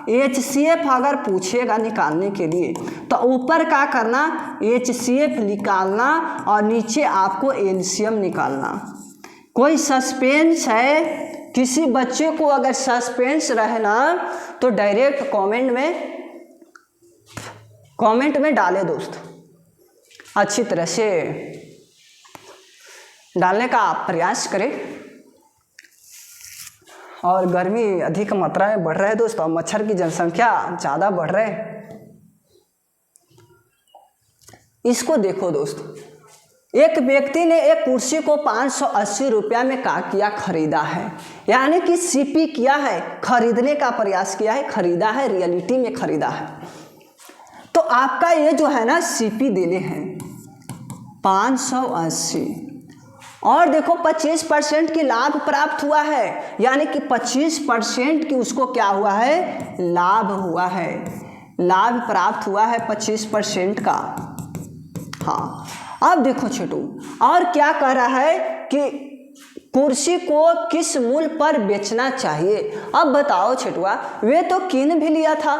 HCF अगर पूछेगा निकालने के लिए तो ऊपर क्या करना? HCF निकालना और नीचे आपको LCM निकालना। कोई सस्पेंस है? किसी बच्चे को अगर सस्पेंस रहे ना तो डायरेक्ट कमेंट में डाले दोस्त, अच्छी तरह से डालने का प्रयास करें। और गर्मी अधिक मात्रा में बढ़ रहा है दोस्तों, मच्छर की जनसंख्या ज़्यादा बढ़ रहा है। इसको देखो दोस्तों, एक व्यक्ति ने एक कुर्सी को 580 रुपया में किया? खरीदा है, यानी कि सीपी किया है, खरीदने का प्रयास किया है, खरीदा है, रियलिटी में खरीदा है। तो आपका ये जो है ना सीपी देने हैं 580, और देखो 25% की लाभ प्राप्त हुआ है, यानी कि 25% की उसको क्या हुआ है? लाभ हुआ है, लाभ प्राप्त हुआ है 25% का। हाँ अब देखो छोटू, और क्या कह रहा है कि कुर्सी को किस मूल्य पर बेचना चाहिए? अब बताओ छटुआ, वे तो कीन भी लिया था,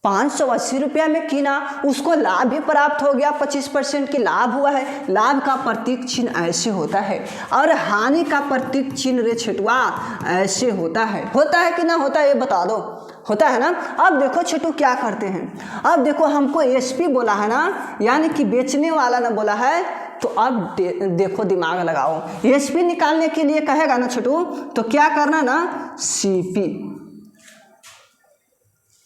580 रुपया में कीना, उसको लाभ भी प्राप्त हो गया, 25% की लाभ हुआ है। लाभ का प्रतीक चिन्ह ऐसे होता है और हानि का प्रतीक चिन्ह रे छटुआ ऐसे होता है कि ना होता है? ये बता दो, होता है ना। अब देखो छटू क्या करते हैं, अब देखो हमको एसपी बोला है ना, यानी कि बेचने वाला ना बोला है, तो अब देखो दिमाग लगाओ, एसपी निकालने के लिए कहेगा ना छटू, तो क्या करना ना? सीपी,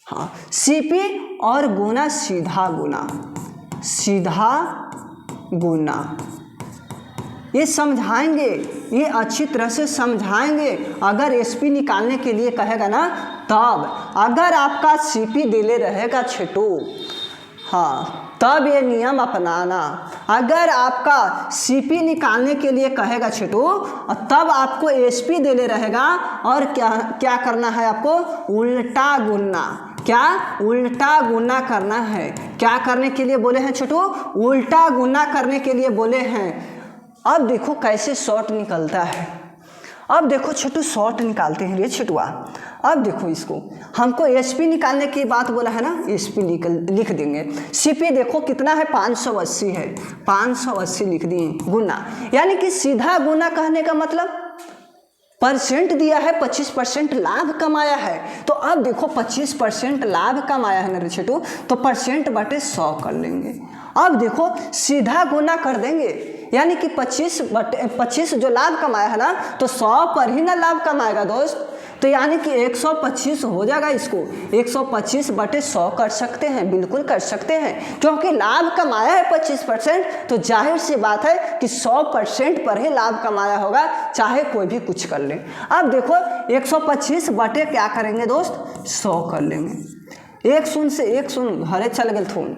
हाँ सीपी और गुना, सीधा गुना, ये समझाएंगे, ये अच्छी तरह से समझाएंगे। अगर एसपी निकालने के लिए कहेगा ना तब, अगर आपका सीपी दिले रहेगा छटू, हाँ तब ये नियम अपनाना। अगर आपका सीपी निकालने के लिए कहेगा छोटू, और तब आपको एसपी देने रहेगा, और क्या करना है आपको, उल्टा गुना। क्या, उल्टा गुना करना है। क्या करने के लिए बोले हैं छोटू, उल्टा गुना करने के लिए बोले हैं। अब देखो कैसे शॉर्ट निकलता है। अब देखो छोटू शॉर्ट निकालते हैं रे छोटुआ। अब देखो इसको, हमको एसपी निकालने की बात बोला है ना, एसपी लिख देंगे। सीपी देखो कितना है, 580 है, 580 लिख दिए गुना। यानी कि सीधा गुना कहने का मतलब परसेंट दिया है, 25% लाभ कमाया है। तो अब देखो 25% लाभ कमाया है ना छोटू, तो परसेंट बटे 100 कर लेंगे। अब देखो सीधा गुना कर देंगे, यानी कि 25 जो लाभ कमाया है ना, तो 100 पर ही ना लाभ कमाएगा दोस्त। तो यानी कि 125 हो जाएगा। इसको 125 बटे 100 कर सकते हैं, बिल्कुल कर सकते हैं, क्योंकि लाभ कमाया है 25%, तो जाहिर सी बात है कि 100% पर ही लाभ कमाया होगा, चाहे कोई भी कुछ कर ले। अब देखो 125 बटे क्या करेंगे दोस्त, 100 कर लेंगे। 1 शून्य से 1 शून्य घरे चल गए थून।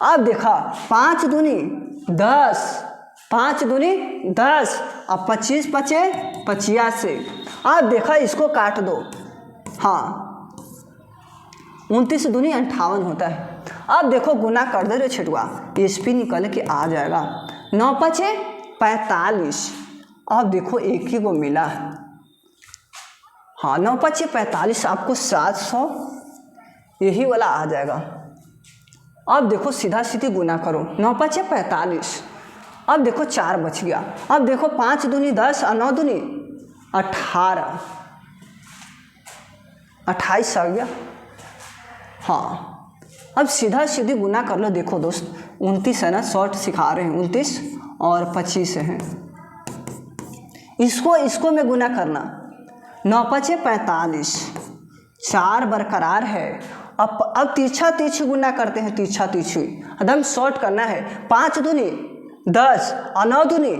अब देखा 5 दूनी 10, 5 दूनी 10, अब 25 बचे 85। अब देखा इसको काट दो, हाँ 29 दूनी 58 होता है। अब देखो गुना कर दे रे छिटुआ, एसपी निकल के आ जाएगा। 9 बचे 45। अब देखो एक ही को मिला, हाँ 9 बचे 45, आपको 700 यही वाला आ जाएगा। अब देखो सीधा सीधी गुना करो, 9 बचे 45। अब देखो 4 बच गया। अब देखो 5 दूनी 10 और 9 दूनी 18, 28 आ गया। हाँ अब सीधा सीधी गुना कर लो। देखो दोस्त 29 है ना, शॉर्ट सिखा रहे हैं, 29 और 25 हैं, इसको में गुना करना। 9 बचे 45, 4 बरकरार है। अब तिरछा तिरछी गुना करते हैं, तिरछा तिरछी एकदम शॉर्ट करना है। 5 दूनी 10 और 9 दूनी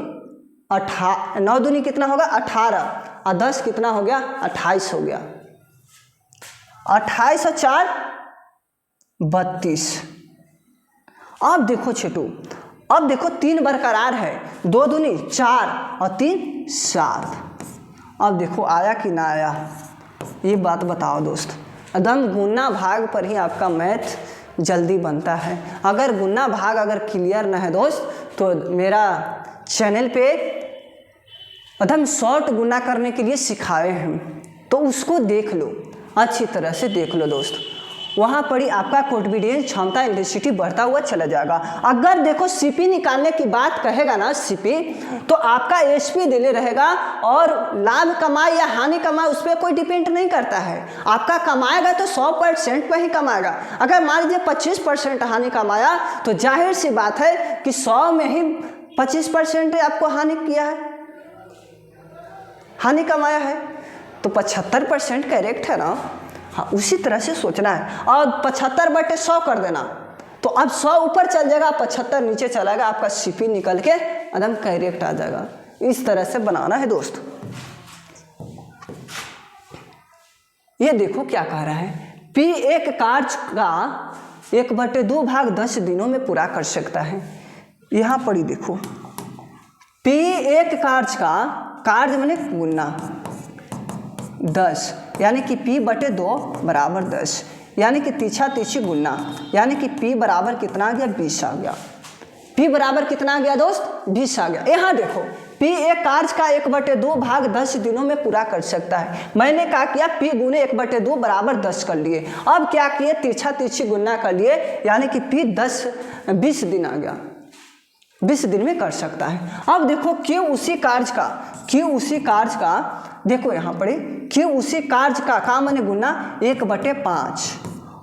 9 दूनी कितना होगा 18, और 10 कितना हो गया 28 हो गया। 28 और 4 32। अब देखो छोटू, अब देखो 3 बरकरार है, 2 दूनी 4 और 3 7। अब देखो आया कि ना आया, ये बात बताओ दोस्त। एकदम गुना भाग पर ही आपका मैथ जल्दी बनता है। अगर गुना भाग अगर क्लियर ना है दोस्त, तो मेरा चैनल पे एकदम शॉर्ट गुना करने के लिए सिखाए हैं, तो उसको देख लो, अच्छी तरह से देख लो दोस्त। वहाँ पर ही आपका कॉन्फिडेंस क्षमता इंटेंसिटी बढ़ता हुआ चला जाएगा। अगर देखो सीपी निकालने की बात कहेगा ना सीपी, तो आपका एसपी दिले रहेगा, और लाभ कमाए या हानि कमाए उस पर कोई डिपेंड नहीं करता है। आपका कमाएगा तो 100% पर ही कमाएगा। अगर मान लीजिए 25% हानि कमाया, तो जाहिर सी बात है कि 100 में ही 25% आपको हानि किया है, हानि कमाया है, तो 75% करेक्ट है ना। हाँ उसी तरह से सोचना है, और 75 बटे 100 कर देना, तो अब 100 ऊपर चल जाएगा, 75 नीचे चलाएगा, आपका सीपी निकल के एकदम करेक्ट आ जाएगा। इस तरह से बनाना है दोस्त। ये देखो क्या कह रहा है, P एक कार्य का 1/2 भाग 10 दिनों में पूरा कर सकता है। यहाँ पर ही देखो P एक कार्य का, कार्य माने गुना 10, यानी कि P बटे 2 बराबर 10, यानी कि तिरछा तिरछी गुना, यानी कि P बराबर कितना आ गया 20 आ गया। P बराबर कितना आ गया दोस्त 20 आ गया। यहाँ देखो P एक कार्य का 1/2 भाग 10 दिनों में पूरा कर सकता है। मैंने क्या किया, P गुने 1/2 बराबर 10 कर लिए। अब क्या किए, तिरछा तिरछी गुना कर लिए, यानी कि P 20 दिन आ गया, 20 दिन में कर सकता है। अब देखो Q उसी कार्य का देखो यहाँ पर Q उसी कार्य का काम माने गुना 1/5,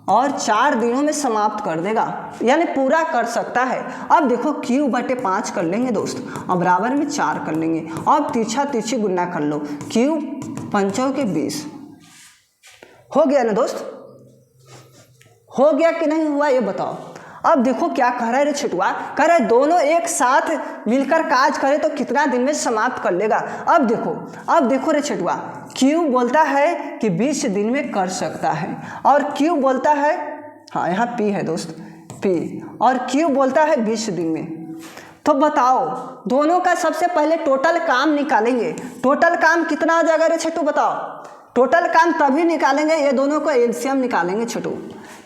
और 4 दिनों में समाप्त कर देगा, यानी पूरा कर सकता है। अब देखो Q/5 कर लेंगे दोस्त, और बराबर में 4 कर लेंगे। अब तिरछा तिरछी गुना कर लो, Q 5 के 20 हो गया ना दोस्त, हो गया कि नहीं हुआ ये बताओ। अब देखो क्या कह रहा है रे छिटुआ, कह रहा है दोनों एक साथ मिलकर काज करे तो कितना दिन में समाप्त कर लेगा। अब देखो रे छिटुआ, Q बोलता है कि 20 दिन में कर सकता है, और Q बोलता है, हाँ यहाँ P है दोस्त P, और क्यू बोलता है 20 दिन में। तो बताओ दोनों का सबसे पहले टोटल काम निकालेंगे। टोटल काम कितना आ जाएगा रे छोटू बताओ। टोटल काम तभी निकालेंगे ये दोनों को एलसीएम निकालेंगे छोटू।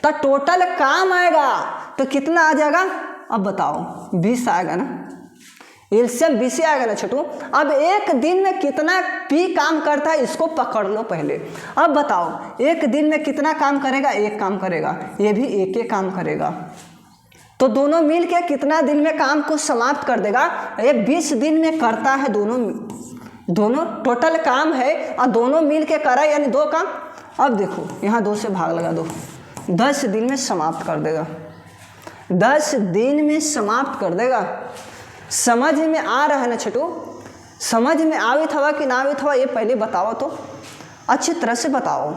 तो टोटल काम आएगा तो कितना आ जाएगा अब बताओ 20 आएगा ना। एलसीएम 20 आएगा ना छोटू। अब एक दिन में कितना पी काम करता है इसको पकड़ लो पहले। अब बताओ एक दिन में कितना काम करेगा, एक काम करेगा, ये भी एक ही काम करेगा। तो दोनों मिल के कितना दिन में काम को समाप्त कर देगा, ये 20 दिन में करता है। दोनों टोटल काम है और दोनों मिल के करा यानी 2 काम। अब देखो यहाँ 2 से भाग लगा दो, 10 दिन में समाप्त कर देगा। 10 दिन में समाप्त कर देगा। समझ में आ रहा है ना छोटू। समझ में आवित हवा कि ना आवित हवा ये पहले बताओ तो अच्छी तरह से बताओ।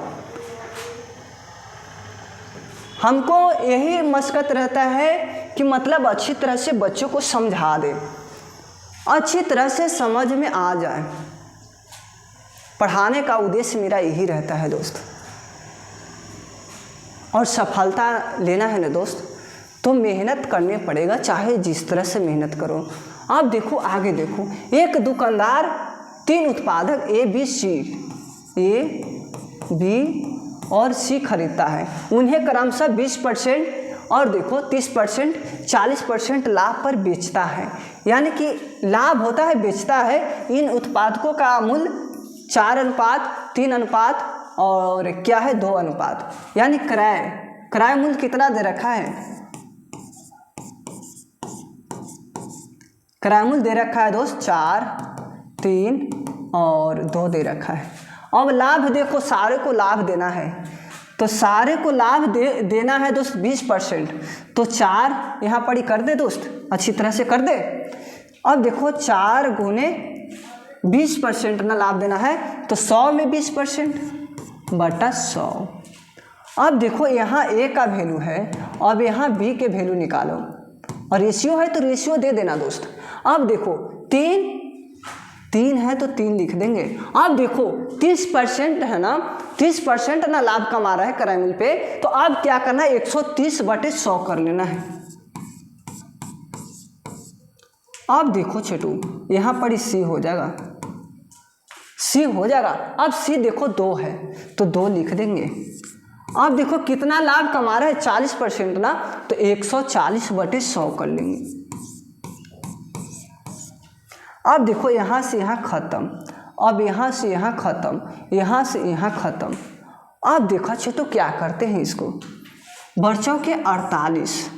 हमको यही मशक्क़त रहता है कि मतलब अच्छी तरह से बच्चों को समझा दे, अच्छी तरह से समझ में आ जाए। पढ़ाने का उद्देश्य मेरा यही रहता है दोस्त। और सफलता लेना है ना दोस्त तो मेहनत करने पड़ेगा, चाहे जिस तरह से मेहनत करो। आप देखो आगे देखो, एक दुकानदार 3 उत्पादक ए बी और सी खरीदता है। उन्हें क्रमशः 20% और देखो 30%, 40% लाभ पर बेचता है। यानी कि लाभ होता है, बेचता है। इन उत्पादकों का मूल्य 4:3 और क्या है 2 यानी क्रय मूल्य कितना दे रखा है। क्रय मूल्य दे रखा है दोस्त 4, 3 और 2 दे रखा है। अब लाभ देखो, सारे को लाभ देना है तो सारे को लाभ देना है दोस्त 20%। तो 4 यहाँ पर ही कर दे दोस्त, अच्छी तरह से कर दे। अब देखो 4 गुने 20% ना लाभ देना है तो 100 में 20% बटा 100। अब देखो यहाँ ए का वैल्यू है, अब यहाँ बी के वैल्यू निकालो और रेशियो है तो रेशियो दे देना दोस्त। अब देखो 3 है तो 3 लिख देंगे। अब देखो 30% है ना, 30% ना लाभ कमा रहा है क्रय मूल्य पे। तो अब क्या करना है 130/100 कर लेना है। अब देखो छोटू यहाँ पर सी हो जाएगा, सी हो जाएगा। अब सी देखो 2 है तो 2 लिख देंगे। अब देखो कितना लाभ कमा रहा है 40% ना, तो 140/100 कर लेंगे। अब देखो यहाँ से यहाँ खत्म, अब यहाँ से यहाँ खत्म, यहाँ से यहाँ खत्म। अब देखो छोटू क्या करते हैं इसको, बर्चों के 48।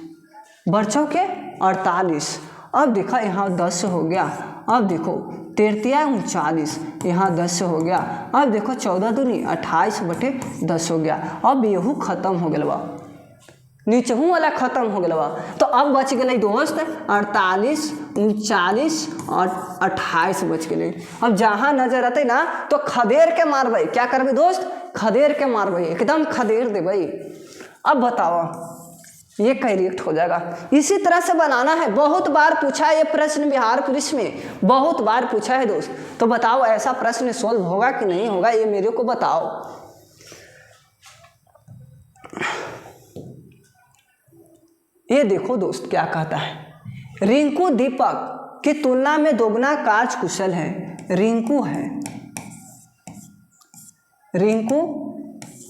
अब देखा यहाँ 10 हो गया। अब देखो 3 39, यहाँ 10 हो गया। अब देखो 14 दूनी 28/10 हो गया। अब यहू खत्म हो गया बा, नीचहू वाला खत्म हो गया बा। तो अब बच गए दोस्त 48, 39 और 28 बच गए। अब जहाँ नजर आते ना तो खदेड़ के मारबे। क्या करबे दोस्त, खदेड़ के मारबे, एकदम खदेड़ देबे। अब बताओ ये करेक्ट हो जाएगा। इसी तरह से बनाना है। बहुत बार पूछा है ये प्रश्न, बिहार पुलिस में बहुत बार पूछा है दोस्त। तो बताओ ऐसा प्रश्न सोल्व होगा कि नहीं होगा, ये मेरे को बताओ। ये देखो दोस्त क्या कहता है, रिंकू दीपक की तुलना में दोगुना कार्य कुशल है। रिंकू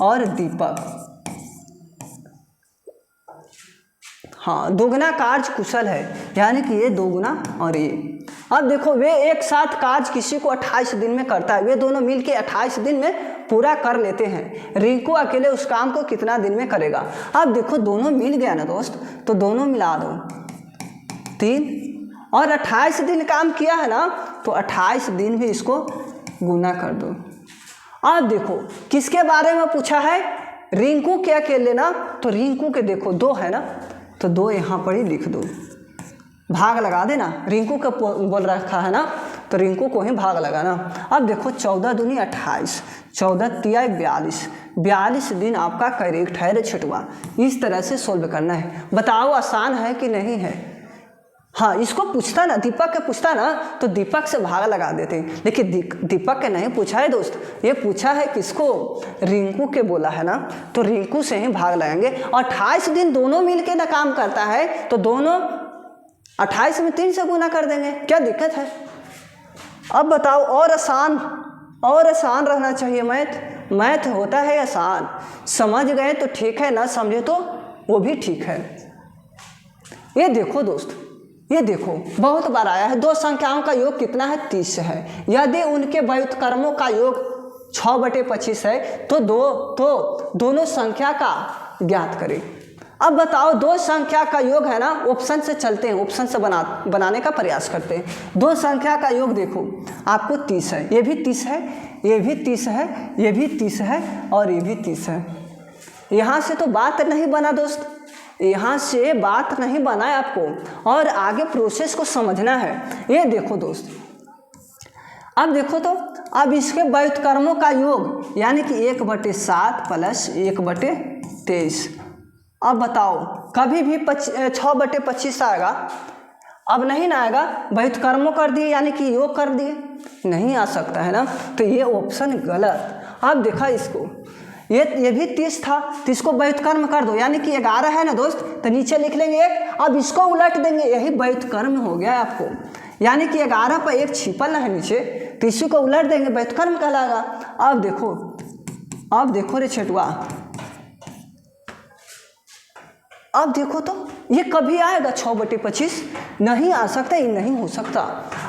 और दीपक, हाँ दोगुना कार्य कुशल है, यानी कि ये दोगुना और ये। अब देखो वे एक साथ कार्य किसी को 28 दिन में करता है, वे दोनों मिलके 28 दिन में पूरा कर लेते हैं। रिंकू अकेले उस काम को कितना दिन में करेगा। अब देखो दोनों मिल गया ना दोस्त, तो दोनों मिला दो 3 और 28 दिन काम किया है ना, तो 28 दिन भी इसको गुना कर दो। अब देखो किसके बारे में पूछा है, रिंकू के अकेले ना, तो रिंकू के देखो 2 है ना, तो 2 यहाँ पर ही लिख दो, भाग लगा देना। रिंकू का बोल रखा है ना, तो रिंकू को ही भाग लगाना। अब देखो 14 दूनी 28, 14 तिया 42 दिन आपका करेक्ट है रे छठवा। इस तरह से सोल्व करना है। बताओ आसान है कि नहीं है। हाँ, इसको पूछता ना, दीपक के पूछता ना तो दीपक से भाग लगा देते, लेकिन दीपक के नहीं पूछा है दोस्त, ये पूछा है किसको, रिंकू के बोला है ना, तो रिंकू से ही भाग लगाएंगे। 28 दिन दोनों मिलके ना काम करता है तो दोनों 28 में 3 से गुना कर देंगे, क्या दिक्कत है। अब बताओ, और आसान रहना चाहिए। मैथ होता है आसान, समझ गए तो ठीक है, ना समझे तो वो भी ठीक है। ये देखो दोस्त, ये देखो बहुत बार आया है, दो संख्याओं का योग कितना है, 30 है। यदि उनके व्युत्क्रमों का योग 6/25 है तो दोनों संख्या का ज्ञात करें। अब बताओ, दो संख्या का योग है ना, ऑप्शन से चलते हैं, ऑप्शन से बनाने का प्रयास करते हैं। दो संख्या का योग देखो, आपको 30 है, ये भी 30 है, ये भी 30 है, ये भी 30 है और ये भी 30 है। यहाँ से तो बात नहीं बना दोस्त, यहाँ से बात नहीं बना है आपको, और आगे प्रोसेस को समझना है। ये देखो दोस्त, अब देखो तो, अब इसके व्युत्क्रमों का योग यानी कि 1/7 प्लस 1/23। अब बताओ, कभी भी 6/25 आएगा, अब नहीं ना आएगा, व्युत्क्रमों कर दिए यानी कि योग कर दिए, नहीं आ सकता है ना, तो ये ऑप्शन गलत। अब देखा इसको, ये भी 30 था, तो इसको व्युत्क्रम कर दो यानी कि 11 है ना दोस्त, तो नीचे लिख लेंगे 1, अब इसको उलट देंगे, यही व्युत्क्रम हो गया आपको, यानी कि 11 पर 1 छिपल है नीचे, तो इसी को उलट देंगे, व्युत्क्रम कहलाएगा। अब देखो रे छेटुआ, अब देखो तो ये कभी आएगा 6/25, नहीं आ सकता, ये नहीं हो सकता।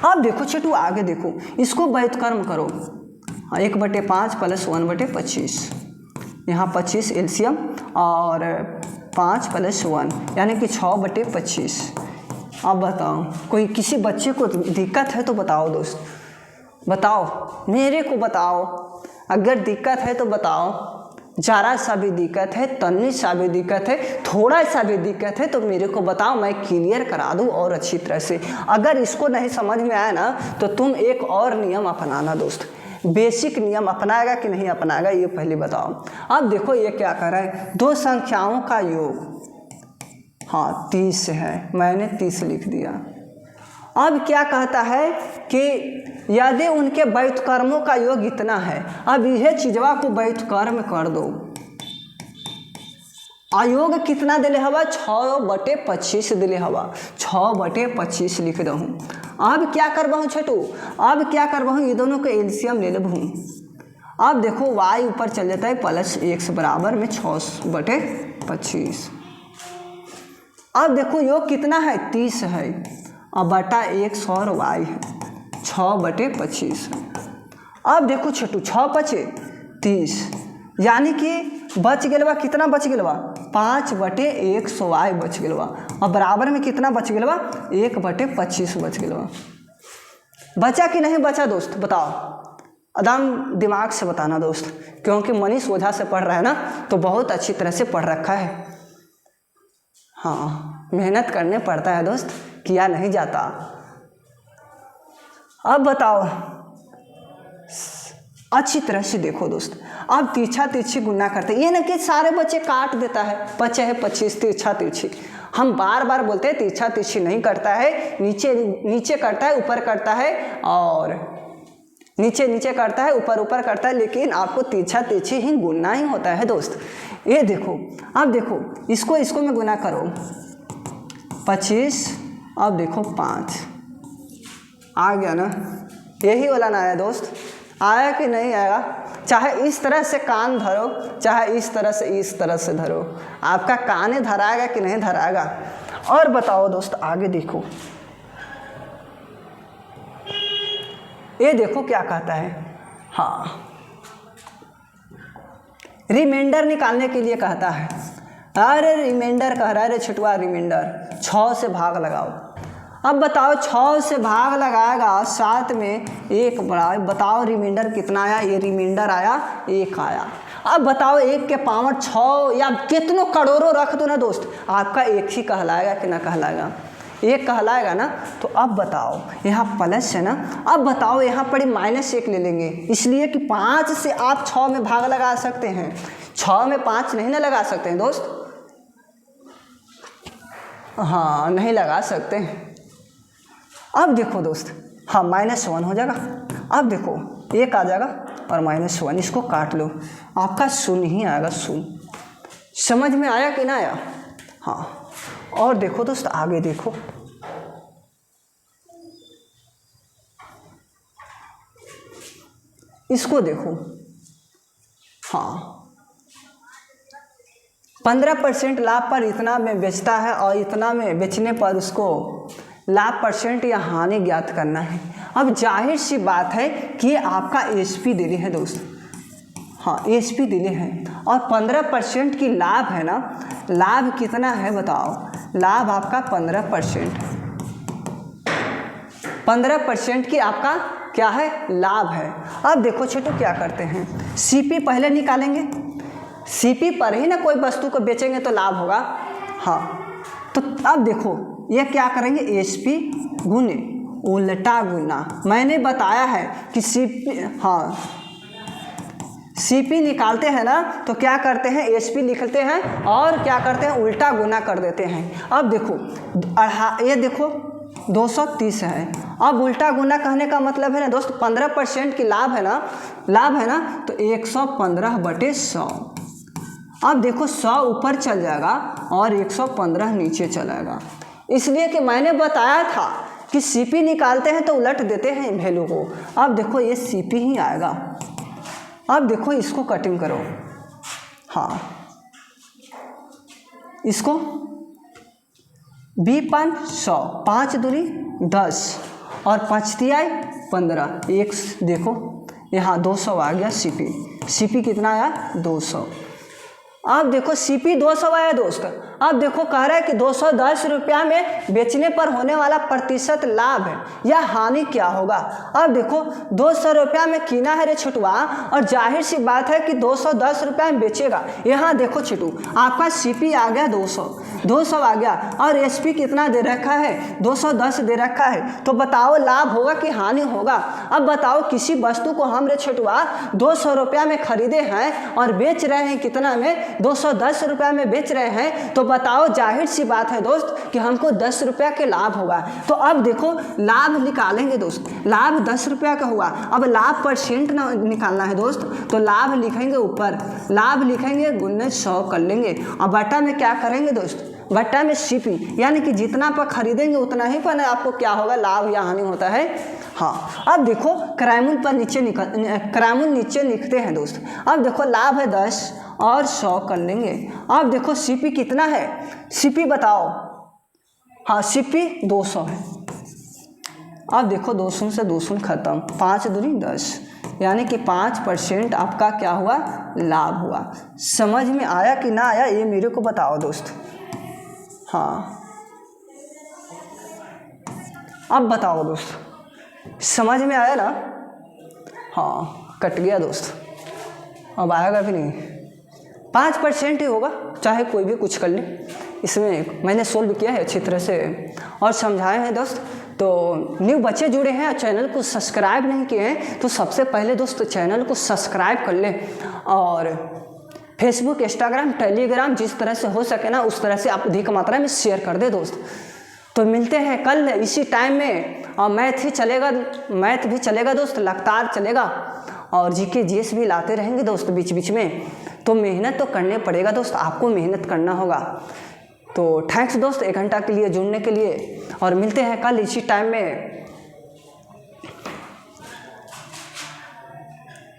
अब देखो छेटू, आगे देखो, इसको व्युत्क्रम करो, 1/5 प्लस 1/25, यहाँ 25 एलसीएम और 5 प्लस 1 यानी कि 6/25। अब बताओ, कोई किसी बच्चे को दिक्कत है तो बताओ दोस्त, बताओ, मेरे को बताओ, अगर दिक्कत है तो बताओ, ज़रा सा भी दिक्कत है, तन्नी सा भी दिक्कत है, थोड़ा सा भी दिक्कत है तो मेरे को बताओ, मैं क्लियर करा दूँ और अच्छी तरह से। अगर इसको नहीं समझ में आया ना तो तुम एक और नियम अपनाना दोस्त, बेसिक नियम अपनाएगा कि नहीं अपनाएगा ये पहले बताओ। अब देखो ये क्या कर रहा है, दो संख्याओं का योग, हाँ 30 है, मैंने 30 लिख दिया। अब क्या कहता है कि यदि उनके व्युत्क्रमों का योग इतना है, अब यह चीजवा को व्युत्क्रम कर दो, अयोग कितना दिले हवा, 6/25 दिले हवा, 6/25 लिख दहूँ। अब क्या करबहूँ छटू, अब क्या करबहूँ, ये दोनों को एलसीएम ले लेबहूँ। अब देखो y ऊपर चल जाता है प्लस x बराबर में 6/25। अब देखो योग कितना है, 30 है, अब बटा 1 और y है 6/25। अब देखो छटू, 6×5 = 30, यानी कि बच गया कितना, बच गया 5/100 y बच गया, और बराबर में कितना बच गया, 1/25 बच गया। बचा कि नहीं बचा दोस्त, बताओ, एकदम दिमाग से बताना दोस्त, क्योंकि मनीष ओझा से पढ़ रहा है ना, तो बहुत अच्छी तरह से पढ़ रखा है। हाँ, मेहनत करने पड़ता है दोस्त, किया नहीं जाता। अब बताओ, अच्छी तरह से देखो दोस्त, अब तिरछा तिरछी गुना करते, ये ना कि सारे बच्चे काट देता है, बचे है 25 तिरछा तिरछी, हम बार बार बोलते हैं तिरछा तिरछी नहीं करता है, नीचे करता है, ऊपर करता है, और नीचे करता है, ऊपर करता है, लेकिन आपको तिरछा तिरछी ही गुना ही होता है दोस्त। ये देखो, अब देखो इसको में गुना करो, 25, अब देखो 5 आ गया ना, यही वाला ना आया दोस्त, आया कि नहीं आएगा, चाहे इस तरह से कान धरो, चाहे इस तरह से धरो, आपका कान धराएगा कि नहीं धराएगा। और बताओ दोस्त, आगे देखो, ये देखो क्या कहता है, हाँ रिमाइंडर निकालने के लिए कहता है, अरे रिमाइंडर कह रहा है रे छुटवा, रिमाइंडर 6 से भाग लगाओ। अब बताओ 6 से भाग लगाएगा, 7 में 1 बढ़ाओ, बताओ रिमाइंडर कितना आया, ये रिमाइंडर आया 1 आया। अब बताओ 1 के पावर 6 या कितनों करोड़ों रख दो ना दोस्त, आपका 1 ही कहलाएगा कि ना कहलाएगा, 1 कहलाएगा ना। तो अब बताओ, यहाँ प्लस है ना, अब बताओ यहाँ पर -1 ले लेंगे, इसलिए कि 5 से आप 6 में भाग लगा सकते हैं, 6 में 5 नहीं ना लगा सकते हैं दोस्त, हाँ नहीं लगा सकते हैं, अब देखो दोस्त, हाँ -1 हो जाएगा। अब देखो 1 आ जाएगा और -1, इसको काट लो, आपका 0 ही आएगा, 0। समझ में आया कि ना आया? हाँ। और देखो दोस्त आगे देखो, इसको देखो, हाँ 15% लाभ पर इतना में बेचता है और इतना में बेचने पर उसको लाभ परसेंट या हानि ज्ञात करना है। अब जाहिर सी बात है कि आपका एसपी दिले है दोस्त, हाँ एसपी दिले हैं और 15% की लाभ है ना, लाभ कितना है बताओ? लाभ आपका 15%, 15% की आपका क्या है? लाभ है। अब देखो छोटू क्या करते हैं, सीपी पहले निकालेंगे, सीपी पर ही ना कोई वस्तु को बेचेंगे तो लाभ होगा। हाँ तो अब देखो ये क्या करेंगे, एसपी गुने उल्टा गुना। मैंने बताया है कि सीपी, हाँ सीपी निकालते हैं ना तो क्या करते हैं, एसपी लिखते हैं और क्या करते हैं, उल्टा गुना कर देते हैं। अब देखो ये देखो 230 है। अब उल्टा गुना कहने का मतलब है ना दोस्त, 15% की लाभ है ना तो 115/100। अब देखो 100 ऊपर चल जाएगा और 115 नीचे चलाएगा, इसलिए कि मैंने बताया था कि सीपी निकालते हैं तो उलट देते हैं वैल्यू को। अब देखो ये सीपी ही आएगा। अब देखो इसको कटिंग करो, हाँ इसको B5 100, 5 दूरी 10 और 5 तिहाई 15, एक देखो यहाँ 200 आ गया। सीपी कितना आया? 200। अब देखो सीपी 200 आया दोस्त। अब देखो कह रहा है कि 210 रुपया में बेचने पर होने वाला प्रतिशत लाभ है या हानि क्या होगा। अब देखो 200 रुपया में कीना है रे छोटुआ, और जाहिर सी बात है कि 210 रुपया में बेचेगा। यहाँ देखो छोटू, आपका सीपी आ गया 200 आ गया और एसपी कितना दे रखा है? 210 दे रखा है। तो बताओ लाभ होगा कि हानि होगा? अब बताओ किसी वस्तु को हम रे छोटुआ 200 रुपया में खरीदे हैं और बेच रहे हैं कितना में? 210 रुपया में बेच रहे हैं। तो बताओ जाहिर सी बात है दोस्त कि हमको 10 रुपया के लाभ होगा। तो अब देखो लाभ निकालेंगे दोस्त, लाभ 10 रुपया का हुआ। अब लाभ परसेंट निकालना है दोस्त, तो लाभ लिखेंगे ऊपर, लाभ लिखेंगे गुने 100 कर लेंगे और बटा में क्या करेंगे दोस्त? बट्टा में सीपी, यानी कि जितना पर खरीदेंगे उतना ही पर आपको क्या होगा? लाभ या हानि होता है। हाँ अब देखो क्राइमुल पर क्राइमुल नीचे लिखते हैं दोस्त। अब देखो लाभ है 10 और 100 कर लेंगे। अब देखो सीपी कितना है? सीपी बताओ। हाँ सीपी 200 है। अब देखो 200 से 200 खत्म, 5 दूनी 10, यानी कि 5% आपका क्या हुआ? लाभ हुआ। समझ में आया कि ना आया ये मेरे को बताओ दोस्त। हाँ अब बताओ दोस्त, समझ में आया ना? हाँ कट गया दोस्त, अब आएगा भी नहीं। 5% ही होगा, चाहे कोई भी कुछ कर ले। इसमें मैंने सोल्व किया है अच्छी तरह से और समझाए हैं दोस्त। तो न्यू बच्चे जुड़े हैं और चैनल को सब्सक्राइब नहीं किए हैं तो सबसे पहले दोस्त चैनल को सब्सक्राइब कर लें और फेसबुक, इंस्टाग्राम, टेलीग्राम जिस तरह से हो सके ना उस तरह से आप अधिक मात्रा में शेयर कर दे दोस्त। तो मिलते हैं कल इसी टाइम में, और मैथ भी चलेगा दोस्त, लगातार चलेगा और जीके जीएस भी लाते रहेंगे दोस्त बीच बीच में। तो मेहनत तो करने पड़ेगा दोस्त, आपको मेहनत करना होगा। तो थैंक्स दोस्त 1 घंटा के लिए जुड़ने के लिए, और मिलते हैं कल इसी टाइम में।